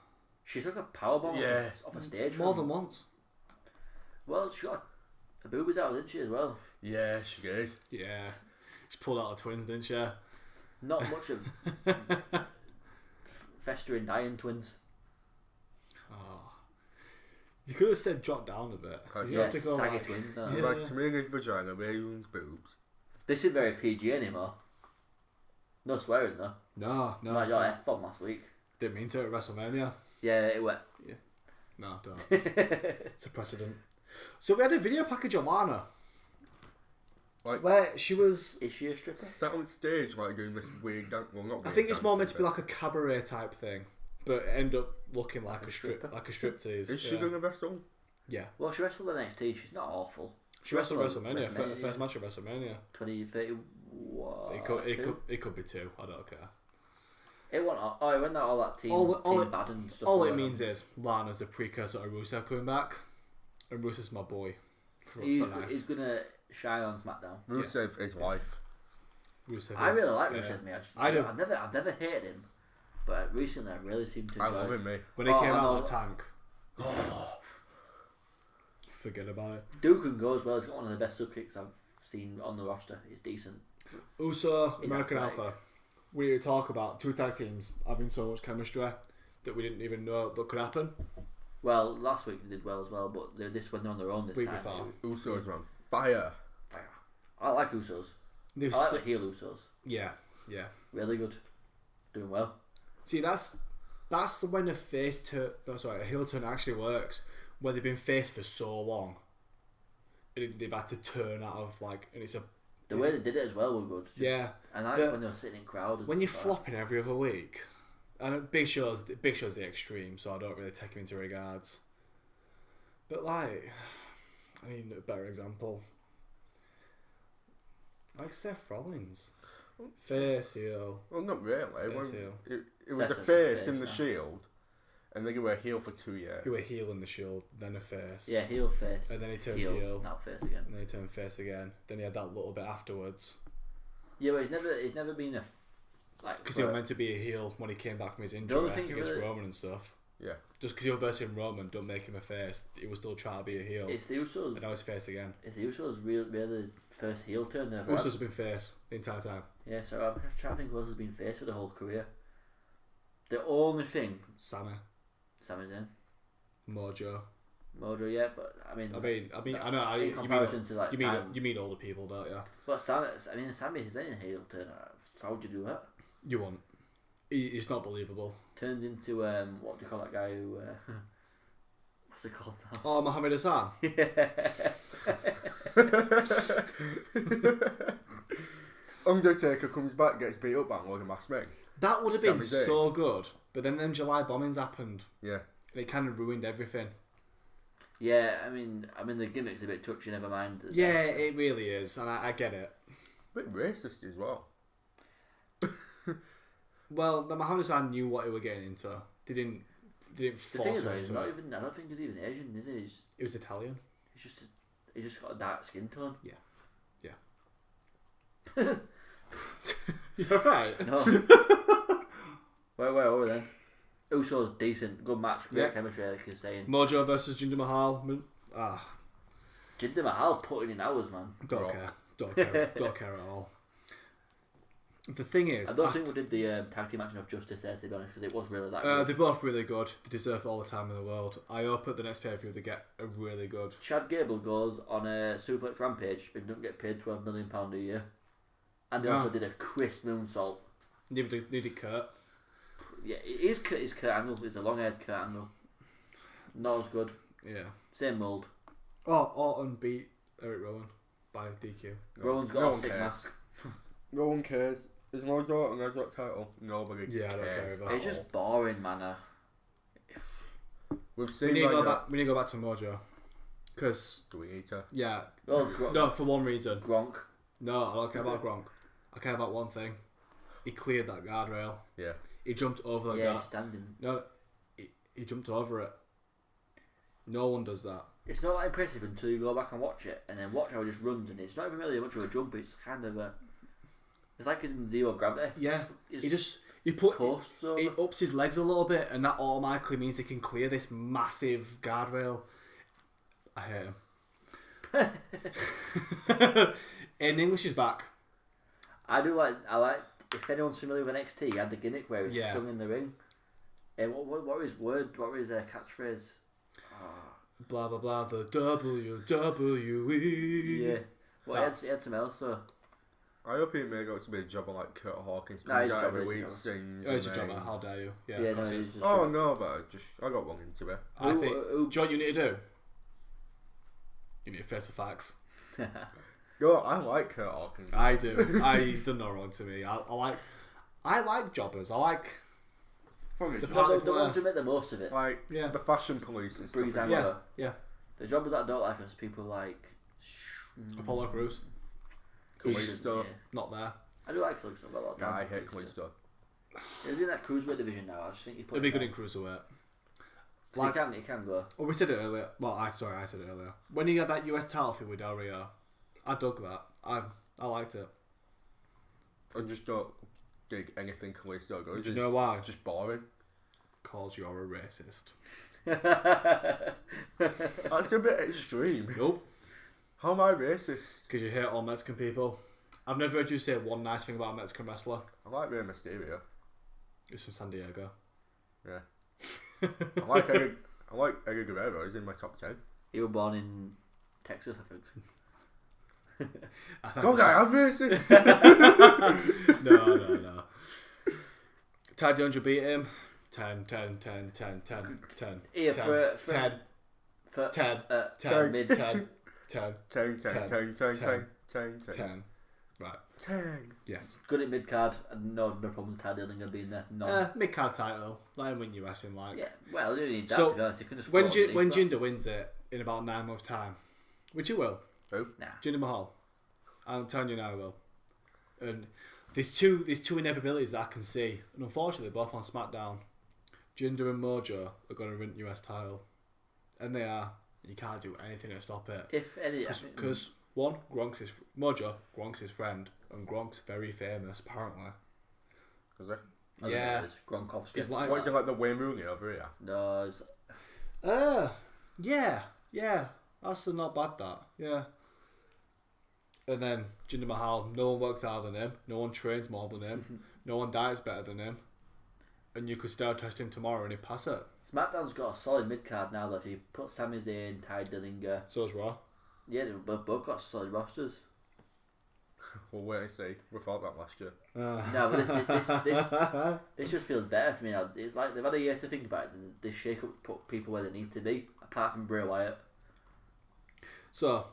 she took a powerbomb Yeah. off a stage. More than once. Well, she got her boobies out, didn't she, as well? Yeah, she did. Yeah. She pulled out the twins, didn't she? Not much of festering dying twins. Oh. You could have said drop down a bit. Okay. You have to go saggy like, twins. Yeah. Like Tamina's vagina, Mae Young's boobs. This isn't very PG anymore. No swearing though. No. Like your F-bomb last week. Didn't mean to at WrestleMania. Yeah, it went. No, don't. It's a precedent. So we had a video package of Lana Like where she was. Is she a stripper? sat on stage like doing this weird dance. Well, not. I weird think it's more dancing, meant to be but- like a cabaret type thing, but end up looking like a stripper? striptease. Is she yeah. gonna wrestle? Yeah. Well, she wrestled NXT. She's not awful. She wrestled WrestleMania. WrestleMania, First match of WrestleMania. 2031. It could be two. I don't care. It went. It went all that team. All team bad and stuff. All like it that. means is Lana's the precursor of Rusev coming back, and Rusev's my boy. For he's life. he's gonna shine on SmackDown. Rusev is life. Rusev I is- really like yeah. Rusev. I I've never hated him, but recently I really seem to. I enjoy love him. him, mate. When he Oh, came I out know. of the tank, forget about it. Duke can go as well. He's got one of the best sub kicks I've seen on the roster. He's decent. Uso, He's American athletic. Alpha. We talk about two tag teams having so much chemistry that we didn't even know that could happen. Well, last week they did well as well, but this when they're on their own this Week time. before. Usos on fire. I like Usos. They've I like s- the heel Usos. yeah. Really good. Doing well. See, that's when a a heel turn actually works. When they've been faced for so long, and they've had to turn out of and it's a The way they did it as well were good. yeah. And I like when they were sitting in crowd. and When you're stuff like flopping every other week, and Big Show's the extreme, so I don't really take him into regards. But a better example, like Seth Rollins, face heel. Well, not really. Face heel. It was a Seth's a face face in the now. Shield, and then you were a heel for 2 years. He were heel in the Shield, then a face. that. Yeah, heel face. And then he turned heel. Now face again. And then he turned face again. Then he had that little bit afterwards. Yeah, but he's never been a Because he was meant to be a heel when he came back from his only injury thing against really- Roman and stuff. Yeah. Just because he was versing Roman, don't make him a face. He was still trying to be a heel. It's the Usos. And now he's face again. It's the Usos really first heel turn they've ever Usos had. have been face the entire time. Yeah, so I'm trying to think who else has been face for the whole career. The only thing... Sami, Sami Zayn. Mojo. Mojo, yeah, but I mean, I know. in comparison to like you mean older people, don't you? But Sami is in a heel turn. How would you do that? You won't. He's not believable. Turns into what do you call that guy who? What's it called now? Oh, Mohammed Hassan. Undertaker comes back, gets beat up by Logan Smith. That would have been Sami Zayn. so good, but then them July bombings happened. Yeah. And it kind of ruined everything. Yeah, I mean the gimmick's a bit touchy. Never mind. Yeah, it really is, and I get it. A bit racist as well. Well, the Mohammed Hassan knew what he were getting into. They didn't The force thing is, him though, he's into not it. even. I don't think he's even Asian, is he? It was Italian. He's just got a dark skin tone. Yeah. You're right. No. Where are we then? Usos decent, good match, great chemistry, like you're saying. Mojo versus Jinder Mahal. Jinder Mahal putting in hours, man. Don't care at all. The thing is, I don't think we did the tag team match enough justice there, to be honest, because it was really that good. they're both really good. They deserve all the time in the world. I hope at the next pay-per-view they get a really good. Chad Gable goes on a suplex rampage and doesn't get paid £12 million a year. And they also did a crisp moonsault. Neither did Kurt. Yeah, it is Kurt Angle. It's a long-haired Kurt Angle. Not as good. Yeah. Same mould. Oh, Orton beat Eric Rowan by DQ. Rowan's got no a one sick cares. mask. No one cares. As long as Orton has that title, nobody Yeah, I don't care cares. about It's just boring, man. We've We seen need to like go back. We need to go back to Mojo, because Do we need to? yeah, Well, no, for one reason. Gronk. No, I don't care about Gronk. I care about one thing. He cleared that guardrail. Yeah. He jumped over the Yeah, guard. he's standing. No, he jumped over it. No one does that. It's not that impressive until you go back and watch it, and then watch how he just runs, and it's not even really much of a jump. It's kind of a. It's like he's in zero gravity. Yeah, It's he coasts over. he ups his legs a little bit, and that automatically means he can clear this massive guardrail. I hate him. And English is back. I like. If anyone's familiar with NXT, he had the gimmick where he's Yeah. sung in the ring. And what were his word? What were his catchphrase? Blah blah blah. The WWE. Yeah. Well, he had some else. So I hope he may go to be a jobber like Kurt Hawkins. Nah, Comes he's a out jobber, every he's a week, jobber. sings. Oh, he's a and jobber. then- How dare you? Yeah. yeah, Of no, course he he's is. just. Oh no, but I got wrong into it. I think. who- Do you know what you need to do? You need to face the facts. Yo, I like Kurt Hawkins. I do. He's done no wrong to me. I like jobbers. I like Funny, the just part- the ones who make the most of it. like Yeah. the fashion police and stuff. Breeze as and well. yeah, Well, yeah. the jobbers that don't like us, people like. Apollo Crews, Kalisto. Yeah. not there. I do like Kalisto, but a lot of Nah, I time. hate Kalisto. He's in that cruiserweight division now. I just think he put. It'd be him good in down. cruiserweight. 'Cause he can go. Well, we said it earlier. Well, I said it earlier. When he had that US title thing with Del Rio, I dug that. I liked it. I just don't dig anything Kalisto goes. Do you know why? Just boring. Cause you're a racist. That's a bit extreme. Nope. How am I racist? Because you hate all Mexican people. I've never heard you say one nice thing about a Mexican wrestler. I like Rey Mysterio. He's from San Diego. Yeah. I like Eddie Guerrero. He's in my top 10. He was born in Texas, I think. I Go guy, I'm racist. No. Ty Jones beat him. 10. Yeah, 10, for 10, 10, 10, mid 10, 10. Right. 10. Yes. good at mid card, and no problems with Ty Dillinger being there. No. Mid card title. Let him win US in like. Yeah, well, you don't need that So, to be honest. You can just When float underneath that. Jinder wins it in about 9 months' time, which he will. Who? Nah. Jinder Mahal. I'm telling you now, he will. And there's two inevitabilities that I can see, and unfortunately, both on Smackdown. Jinder and Mojo are going to win US title, and they are. You can't do anything to stop it. If any, Because one, Gronk's his friend, and Gronk's very famous apparently. Is it? Yeah, it's Gronkowski. it's like What is it like the Wayne Rooney over here? No, it's, yeah, that's not bad. That yeah. And then Jinder Mahal, no one works harder than him, no one trains more than him, no one diets better than him, and you could still test him tomorrow and he'd pass it. SmackDown's got a solid mid card now. Though, if you put Sami Zayn, Ty Dillinger, So is Raw. yeah, they've both got solid rosters. We'll wait and see. We thought that last year. No, but this just feels better for me now. It's like they've had a year to think about it. They shake up, put people where they need to be, apart from Bray Wyatt. So,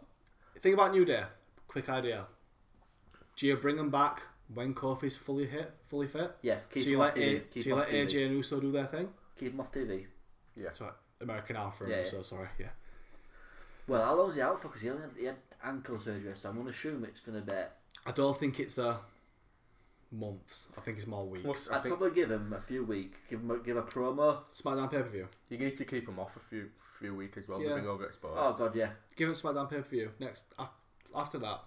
think about New Day. Quick idea. Do you bring them back when Kofi's fully fit? Yeah, keep So you them off let TV. Keep so you them let off TV. AJ and Uso do their thing? Keep them off TV. Yeah. Sorry, American Alpha and Yeah, Uso, sorry, yeah. Well, how long was he out for? Because he had ankle surgery, so I'm going to assume it's going to be... I don't think it's months. I think it's more weeks. I'd probably give him a few weeks. Give a promo. SmackDown pay-per-view. You need to keep them off a few weeks as well. Yeah. They've been overexposed. Oh god, yeah. Give them SmackDown pay-per-view next after that,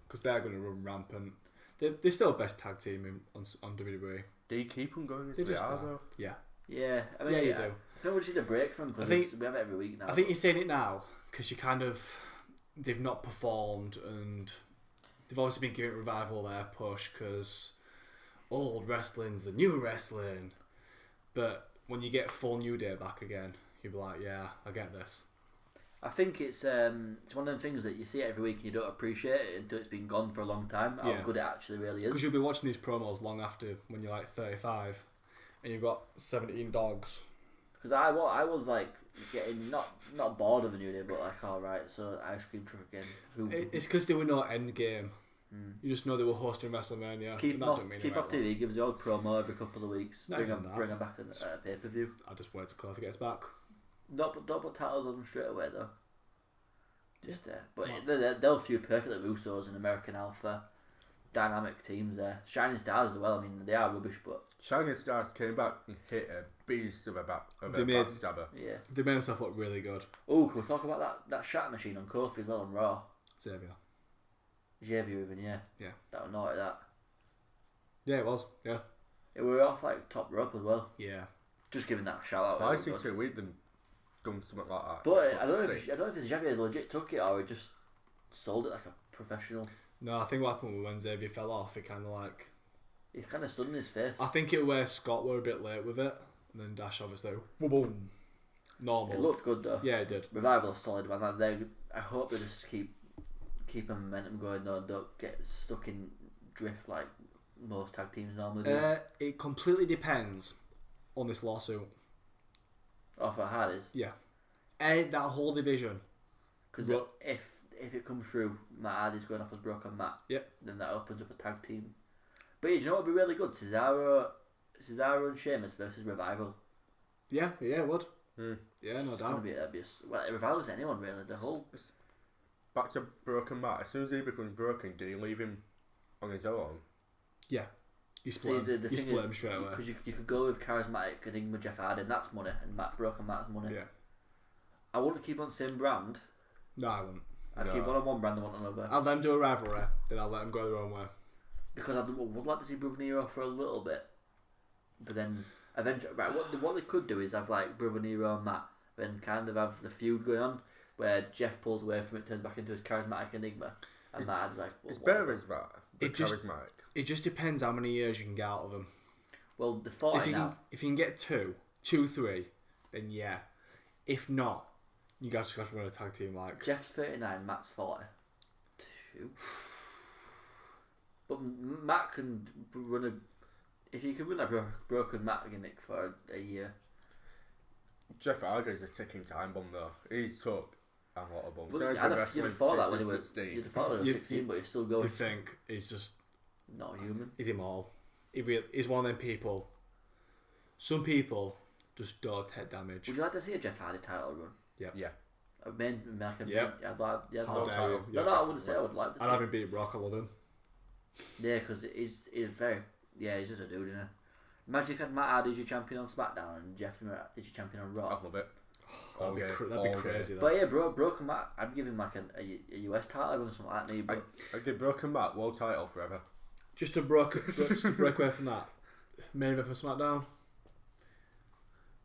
because they're going to run rampant. They're still the best tag team on WWE. Do you keep them going as They they just are are. though? Yeah. Yeah, I mean, Yeah, you yeah, do. I think we just need a break from them I think- because we have it every week now. I think you're saying it now because you kind of they've not performed and they've obviously been giving Revival their push because old wrestling's the new wrestling. But when you get full New Day back again, you'll be like, yeah, I get this. I think it's one of them things that you see it every week and you don't appreciate it until it's been gone for a long time. How Yeah. good it actually really Because is. you'll be watching these promos long after when you're like 35 and you've got 17 dogs. Because I was like getting not bored of a New Day, but like, all right, so ice cream truck again. Who It's because there were no end game. You just know they were hosting WrestleMania. keep and them that off, don't mean keep it off right TV. Gives the old promo every couple of weeks. Not Bring even them that. back at a pay per view. I just wait till Kofi gets back. Don't put titles on them straight away though. Just but they'll feud perfectly with Usos and American Alpha. Dynamic teams there. Shining Stars as well. I mean, they are rubbish, but Shining Stars came back and hit a beast of a They made- backstabber. yeah. They made themselves look really good. Oh, can we talk about that shot machine on Kofi as well on Raw? Xavier. Xavier even, yeah. Yeah. That was naughty, that. Yeah, it was. Yeah. It were off like top rope as well. Yeah. Just giving that shout out. Twice that in was 2 good. weeks them done something like that. But It's I don't know sick. if Xavier legit took it or he just sold it like a professional. No, I think what happened was when Xavier fell off, it kind of like... He kind of stood in his face. I think it where Scott were a bit late with it, and then Dash obviously, boom, normal. It looked good though. Yeah, it did. Revival is solid, man. I hope they just keep a momentum going though and don't get stuck in drift like most tag teams normally do. It completely depends on this lawsuit. Off how hard it is. Yeah. That whole division. Because But- if it comes through, Matt Hardy's going off as broken Matt. Yep. Then that opens up a tag team. But yeah, do you know what would be really good? Cesaro and Sheamus versus Revival. Yeah, it would. Hmm. Yeah, no It's gonna doubt. be well, Revival's anyone really. The whole Back to Broken Matt. As soon as he becomes broken, do you leave him on his own? Yeah. You split him. You split him straight away. because you could go with charismatic Enigma Jeff Hardy, and that's money, and Broken Matt's money. Yeah. I wouldn't keep on the same brand. No, I wouldn't. I'd keep one on one brand and one on another. I'll let them do a rivalry, then I'll let them go their own way. Because I would like to see Brother Nero for a little bit, but then eventually, right? What they could do is have like Brother Nero and Matt, then kind of have the feud going on, where Jeff pulls away from it, turns back into his charismatic Enigma, and Matt is like, well, It's better as that. But It just- charismatic. It just depends how many years you can get out of them. well, the 40 now. If you can get two, 3, then yeah. If not, you guys just got to run a tag team like... Jeff's 39, Matt's 42. But Matt can run a. If you can run a broken Matt gimmick for a year. Jeff Hardy's a ticking time bomb though. He's took a lot of bumps. Well, So he's I'd been have, wrestling you'd have thought that since when he he was was 16. You'd have thought when he was 16, but he's still going. You think he's just... Not human. He's him all. He's one of them people... Some people just don't take damage. Would you like to see a Jeff Hardy title run? Yeah. A main American. Yep. I'd like. Yeah, How no, dare you? no, Yeah, I wouldn't say I would like to see. I'd have him beat Brock, I love him. Yeah, because he's very. Yeah, he's just a dude, isn't he? Imagine if you had Matt Hardy as your champion on SmackDown and Jeff is your champion on Raw. I'd love it. That'd be crazy. But yeah, Broken Matt, I'd give him like a US title or something like that. But I'd give Broken Matt world title forever. Just to break away from that, main event for SmackDown.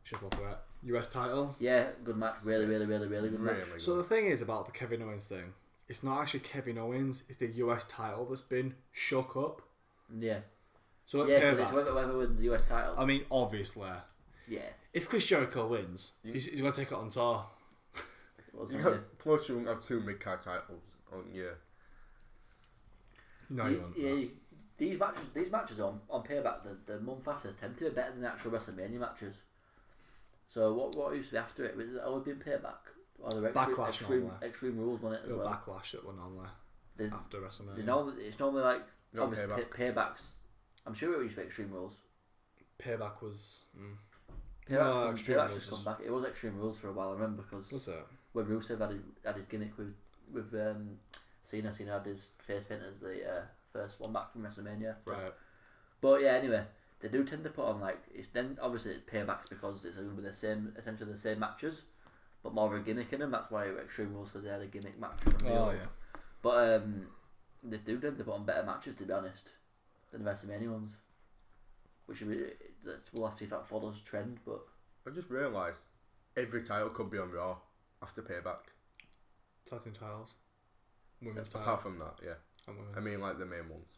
Triple threat, US title. yeah, good match. Really good match. Really So the thing is about the Kevin Owens thing it's not actually Kevin Owens, it's the US title that's been shook up. Yeah. So at Yeah, because Payback, it's whoever wins the US title. I mean, obviously, Yeah. if Chris Jericho wins, he's going to take it on tour. Plus, you won't have 2 mid-card titles on yeah. No, you won't. Yeah, these matches on Payback, the month after tend to be better than the actual WrestleMania matches. So what used to be after it? Was it always been Payback? Or the Backlash normally. Extreme Rules won it as well. Backlash that were normally after WrestleMania. It's normally like No, obviously Payback. Paybacks. I'm sure it used to be Extreme Rules. Payback was. Payback's just come back. It was Extreme Rules for a while. I remember because Was it? when Rusev had his gimmick with Cena had his face paint as the first one back from WrestleMania. Right. But yeah, anyway, they do tend to put on like it's then obviously it's Paybacks because it's going to be essentially the same matches, but more of a gimmick in them. That's why Extreme Rules because they had a gimmick match. Oh yeah. But they do tend to put on better matches to be honest than the WrestleMania ones, which we'll have to see if that follows trend. But I just realised every title could be on Raw after Payback. Tag team titles. Women's Apart title. from that, yeah. And women's. I mean, like the main ones.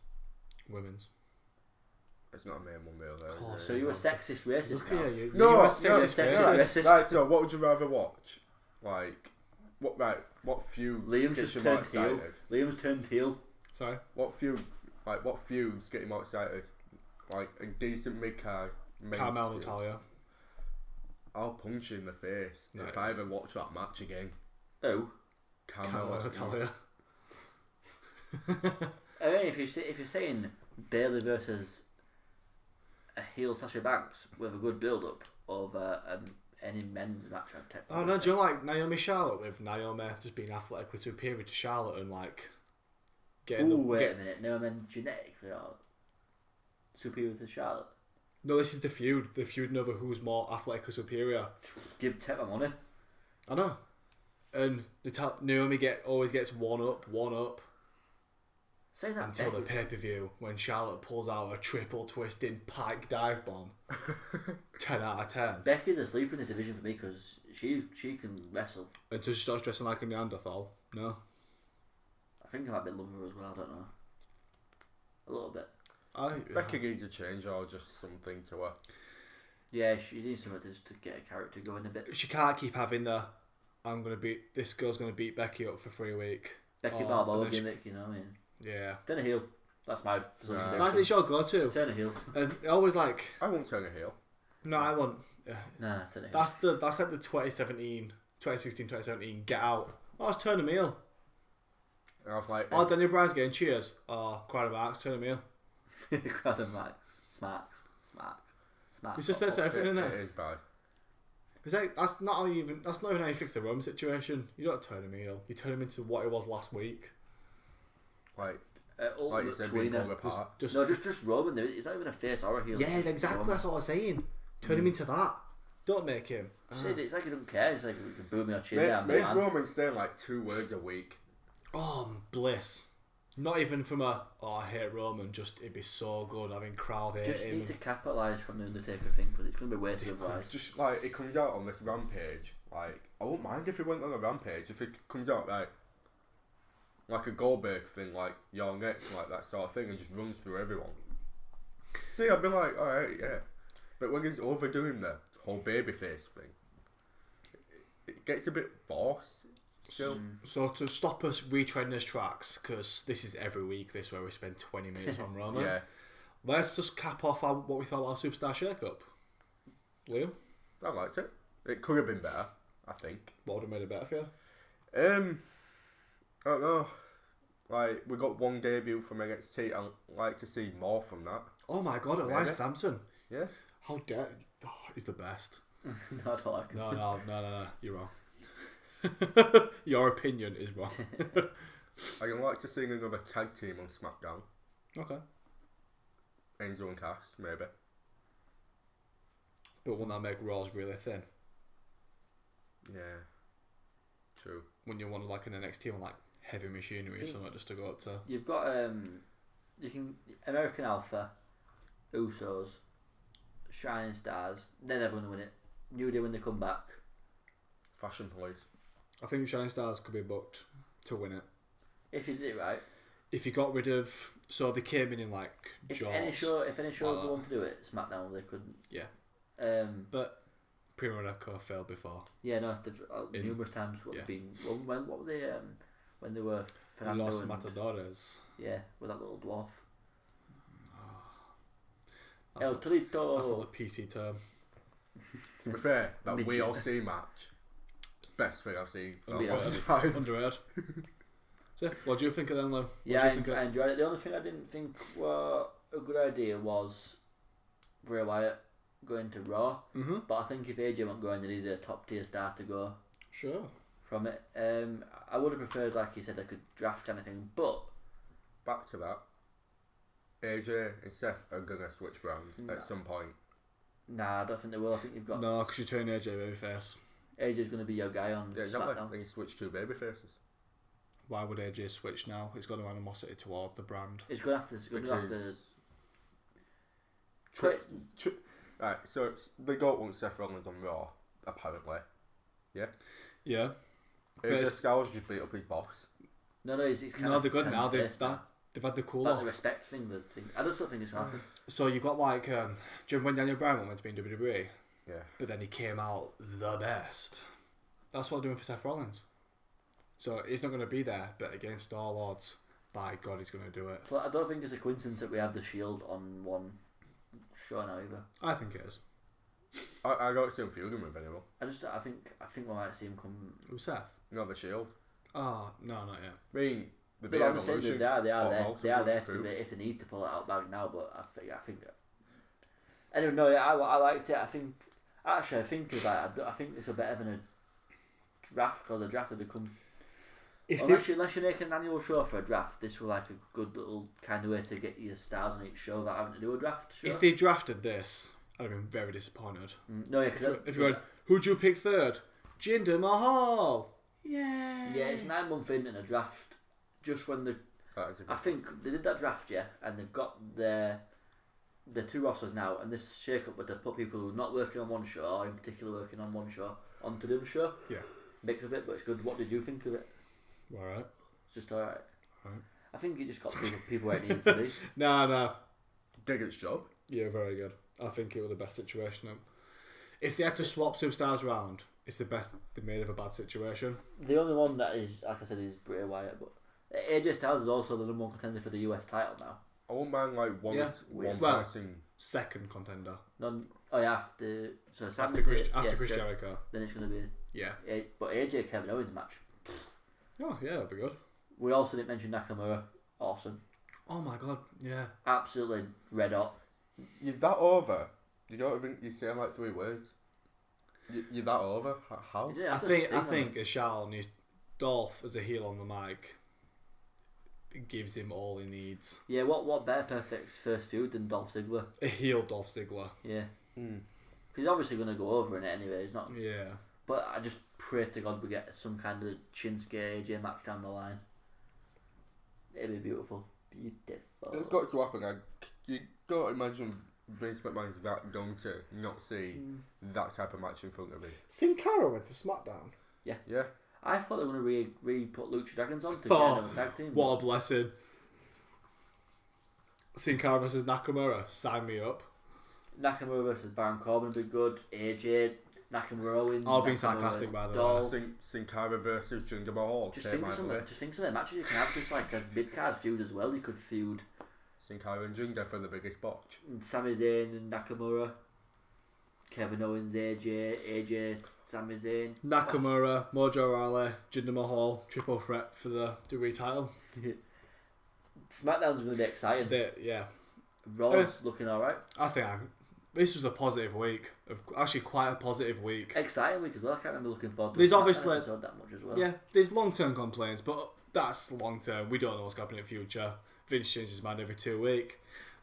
Women's. It's not a main one, really. Course. so you're a sexist racist Look now. at you. No, You're a no, sexist no, racist. racist. Right, so what would you rather watch? Like, what feud Liam's gets just you more turned heel. excited? Liam's turned heel. Sorry. What feuds get you more excited? Like a decent mid-card. Carmel feud. Natalia. I'll punch you in the face No. if I ever watch that match again. Oh. Carmel Natalia. I mean, if you're saying Bailey versus a heel Sasha Banks with a good build-up of any men's match, I'd take. Oh no, do you like Naomi Charlotte with Naomi just being athletically superior to Charlotte and like getting Wait a minute. No, I mean genetically are superior to Charlotte. No, this is the feud. The feud over who's more athletically superior. Take my money. I know. And Naomi always gets one up Say that until the Becky, pay-per-view when Charlotte pulls out a triple twisting pike dive bomb. 10 out of 10. Becky's a sleeper in this division for me because she can wrestle. Until she starts dressing like a Neanderthal. No. I think I might be in love with her as well. I don't know. A little bit. Becky needs a change or just something to her. Yeah, she needs something just to get a character going a bit. She can't keep having this girl's gonna beat Becky up for 3 weeks. Becky Balboa gimmick, you know what I mean? Yeah. Turn a heel. That's my That's it's your go-to. Turn a heel. And always like, I won't turn a heel. no, I want. No, turn a heel. That's like the 2016, 2017 Get Out. Oh, let's turn a meal. And I was like, Oh, Daniel Bryan's getting cheers. Oh, Crowder Marks, turn a meal. Crowd and Max. Smack. It's just that's everything, isn't it it? is bad. It's like, that's not even how you fix the Roman situation. You don't turn him heel. You turn him into what he was last week. Like you Ultimate said, being pulled tweener. apart. Just Just Roman. He's not even a face or a heel. yeah, He's just exactly. Roman. That's what I was saying. Turn him into that. Don't make him. It's like he don't care. It's like you can boo me or cheer me. Make I'm the man. Roman say like 2 words a week. Oh, bliss. Not even from I hate Roman. Just it'd be so good having crowd hate Just him. need to capitalise from the Undertaker thing because it's going to be wasted otherwise. Just like it comes out on this rampage. Like I wouldn't mind if it went on a rampage. If it comes out like a Goldberg thing, like you're next, like that sort of thing, and just runs through everyone. See, I'd be like, alright, yeah. But when he's overdoing the whole babyface thing, it gets a bit forced still. So to stop us retreading his tracks, because this is every week, this where we spend 20 minutes on Roman. Yeah, Let's just cap off what we thought about our Superstar Shake-Up. Liam, I liked it. It could have been better, I think. what would have made it better for you? I don't know. Like, we got one debut from NXT. I'd like to see more from that. Oh my god, Maybe. Elias Sampson. Yeah. How dare... Oh, he's the best. No, I don't like him. No. You're wrong. Your opinion is wrong. I'd like to see another tag team on Smackdown. Okay. Enzo and Cass, maybe. But wouldn't that make Raws really thin? Yeah. True. When you want like an NXT one, like heavy machinery or something just to go up to... You've got American Alpha, Usos, Shining Stars. They're never going to win it. New Day when they come back. Fashion Police. I think Shining Stars could be booked to win it. If you did it right. If you got rid of, so they came in like If Jaws. any show was the one to do it, SmackDown, they couldn't. Yeah. But Primo Reco failed before. yeah, no, numerous times. When what were they? When they were Fernando Los and, Matadores. yeah, with that little dwarf. That's El not, Torito. that's not the PC term. To be fair, that Midget. WLC match, best thing I've seen for a long Underrated. time. Underrated. So, what do you think of them, Lou? Yeah, I enjoyed it. The only thing I didn't think were a good idea was Bray Wyatt going to Raw. Mm-hmm. But I think if AJ went going, they needed a top tier star to go Sure. from it. I would have preferred, like you said, I could draft kind of thing. But Back to that. AJ and Seth are gonna switch brands at some point. nah, I don't think they will. I think you've got No, because you turn AJ babyface. AJ's going to be your guy on Yeah, exactly. SmackDown. Then you switch two baby faces. Why would AJ switch now? He's got no animosity toward the brand. It's going to have to. It's going to have to. Right, so they don't want Seth Rollins on Raw, apparently. Yeah? Yeah. AJ it's- Styles just beat up his boss. No, he's kind No, of. they're good kind now. of face They've had the cool That off. the respect thing. I just don't think it's going to happen. So you've got like, do you remember when Daniel Bryan went to be in WWE? Yeah. But then he came out the best. That's what I'm doing for Seth Rollins. So he's not going to be there, but against all odds, by God, he's going to do it. So I don't think it's a coincidence that we have the Shield on one show now either. I think it is. I don't see him feuding with anyone. I think we might see him come. Who's Seth? Not the Shield. Oh, no, not yet. I mean, the They're big on the same. evolution. They are there. most They of are them there too. if they need to pull it out back now. But I think. Anyway, no, yeah, I liked it. I think about it. I think this is better than a draft because the draft had to come. Unless you make an annual show for a draft, this was like a good little kind of way to get your stars on each show without having to do a draft show. If they drafted this, I'd have been very disappointed. No, yeah, cause If you're going, who'd you pick third? Jinder Mahal. yeah, it's 9 months in a draft. Just when I think they did that draft, yeah, and they've got the two rosters now, and this shake up with to put people who are not working on one show, or in particular working on one show, onto the other show. Yeah. Mix of it, but it's good. What did you think of it? Alright. It's just alright. Alright. I think it just got people where it needed to be. No. Did its job. Yeah, very good. I think it was the best situation. If they had to swap superstars around, it's the best they made of a bad situation. The only one that is, like I said, is Bray Wyatt, but AJ Styles is also the number one contender for the US title now. I wouldn't mind like one Weird. person. Second contender. After Chris Jericho. Then it's going to be Yeah. but AJ Kevin Owens match. Oh, yeah, that'd be good. We also didn't mention Nakamura. Awesome. Oh my God, yeah. Absolutely red hot. You're that over. You don't even. You say like 3 words. You're that over. How? He didn't I have to think sting on it. a Charlotte needs Dolph as a heel on the mic. It gives him all he needs. Yeah, what better perfect first feud than Dolph Ziggler? A heel Dolph Ziggler. Yeah. Mm. He's obviously going to go over in it anyway. He's not. Yeah. But I just pray to God we get some kind of Shinsuke AJ match down the line. It'd be beautiful. Beautiful. It's got to happen. You don't imagine Vince McMahon's that young to not see that type of match in front of him. Sin Cara went to SmackDown. Yeah. I thought they were going to re-put Lucha Dragons on to Oh, get them a tag team. What a blessing. Sin Cara versus Nakamura. Sign me up. Nakamura versus Baron Corbin would be good. AJ, Nakamura Owens. I'll be Nakamura, sarcastic, by the way. Dolph. Sin Cara versus Jinder Mahal. Just think of some of the matches you can have. Just like a mid-card feud as well. You could feud Sin Cara and Jinder for the biggest botch. Sami Zayn and Nakamura. Kevin Owens, AJ, Sami Zayn. Nakamura, Mojo Rawley, Jinder Mahal, triple threat for the WWE title. SmackDown's going to be exciting. Yeah. Raw's looking alright. I think this was a positive week. Actually, quite a positive week. Exciting week as well. I can't remember looking forward to There's the SmackDown obviously- episode that much as well. Yeah, there's long-term complaints, but that's long-term. We don't know what's happening in the future. Vince changes his mind every 2 weeks.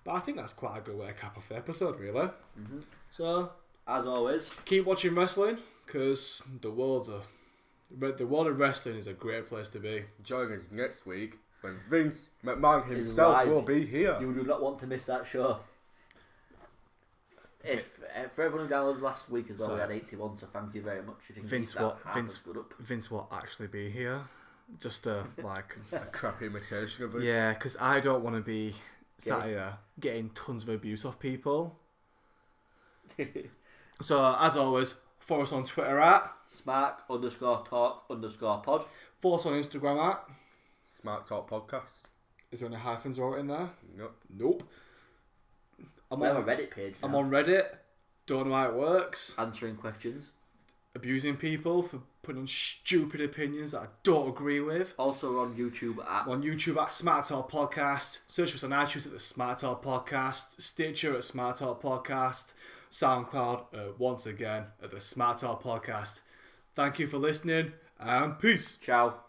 But I think that's quite a good way to cap off the episode, really. Mm-hmm. So, As always, keep watching wrestling, because the world of wrestling is a great place to be. Join us next week when Vince McMahon himself live. will be here. you do not want to miss that show. If for everyone who downloaded last week as well, we had 81. So thank you very much. If you can Vince keep that what? half Vince as good up. Vince will actually be here. just like A crap imitation of us. yeah, because I don't want to be sat here getting tons of abuse off people. So as always, follow us on Twitter at Smark_talk_pod. follow us on Instagram at. Smart Talk Podcast. Is there any hyphens or in there? Nope. I'm We have on a Reddit page now. I'm on Reddit. Don't know how it works. Answering questions. Abusing people for putting on stupid opinions that I don't agree with. Also we're on YouTube at On YouTube at Smart Talk Podcast. Search us on iTunes at the Smart Talk Podcast. Stitcher at Smart Talk Podcast. SoundCloud once again at the Smart Talk Podcast. Thank you for listening and peace. Ciao.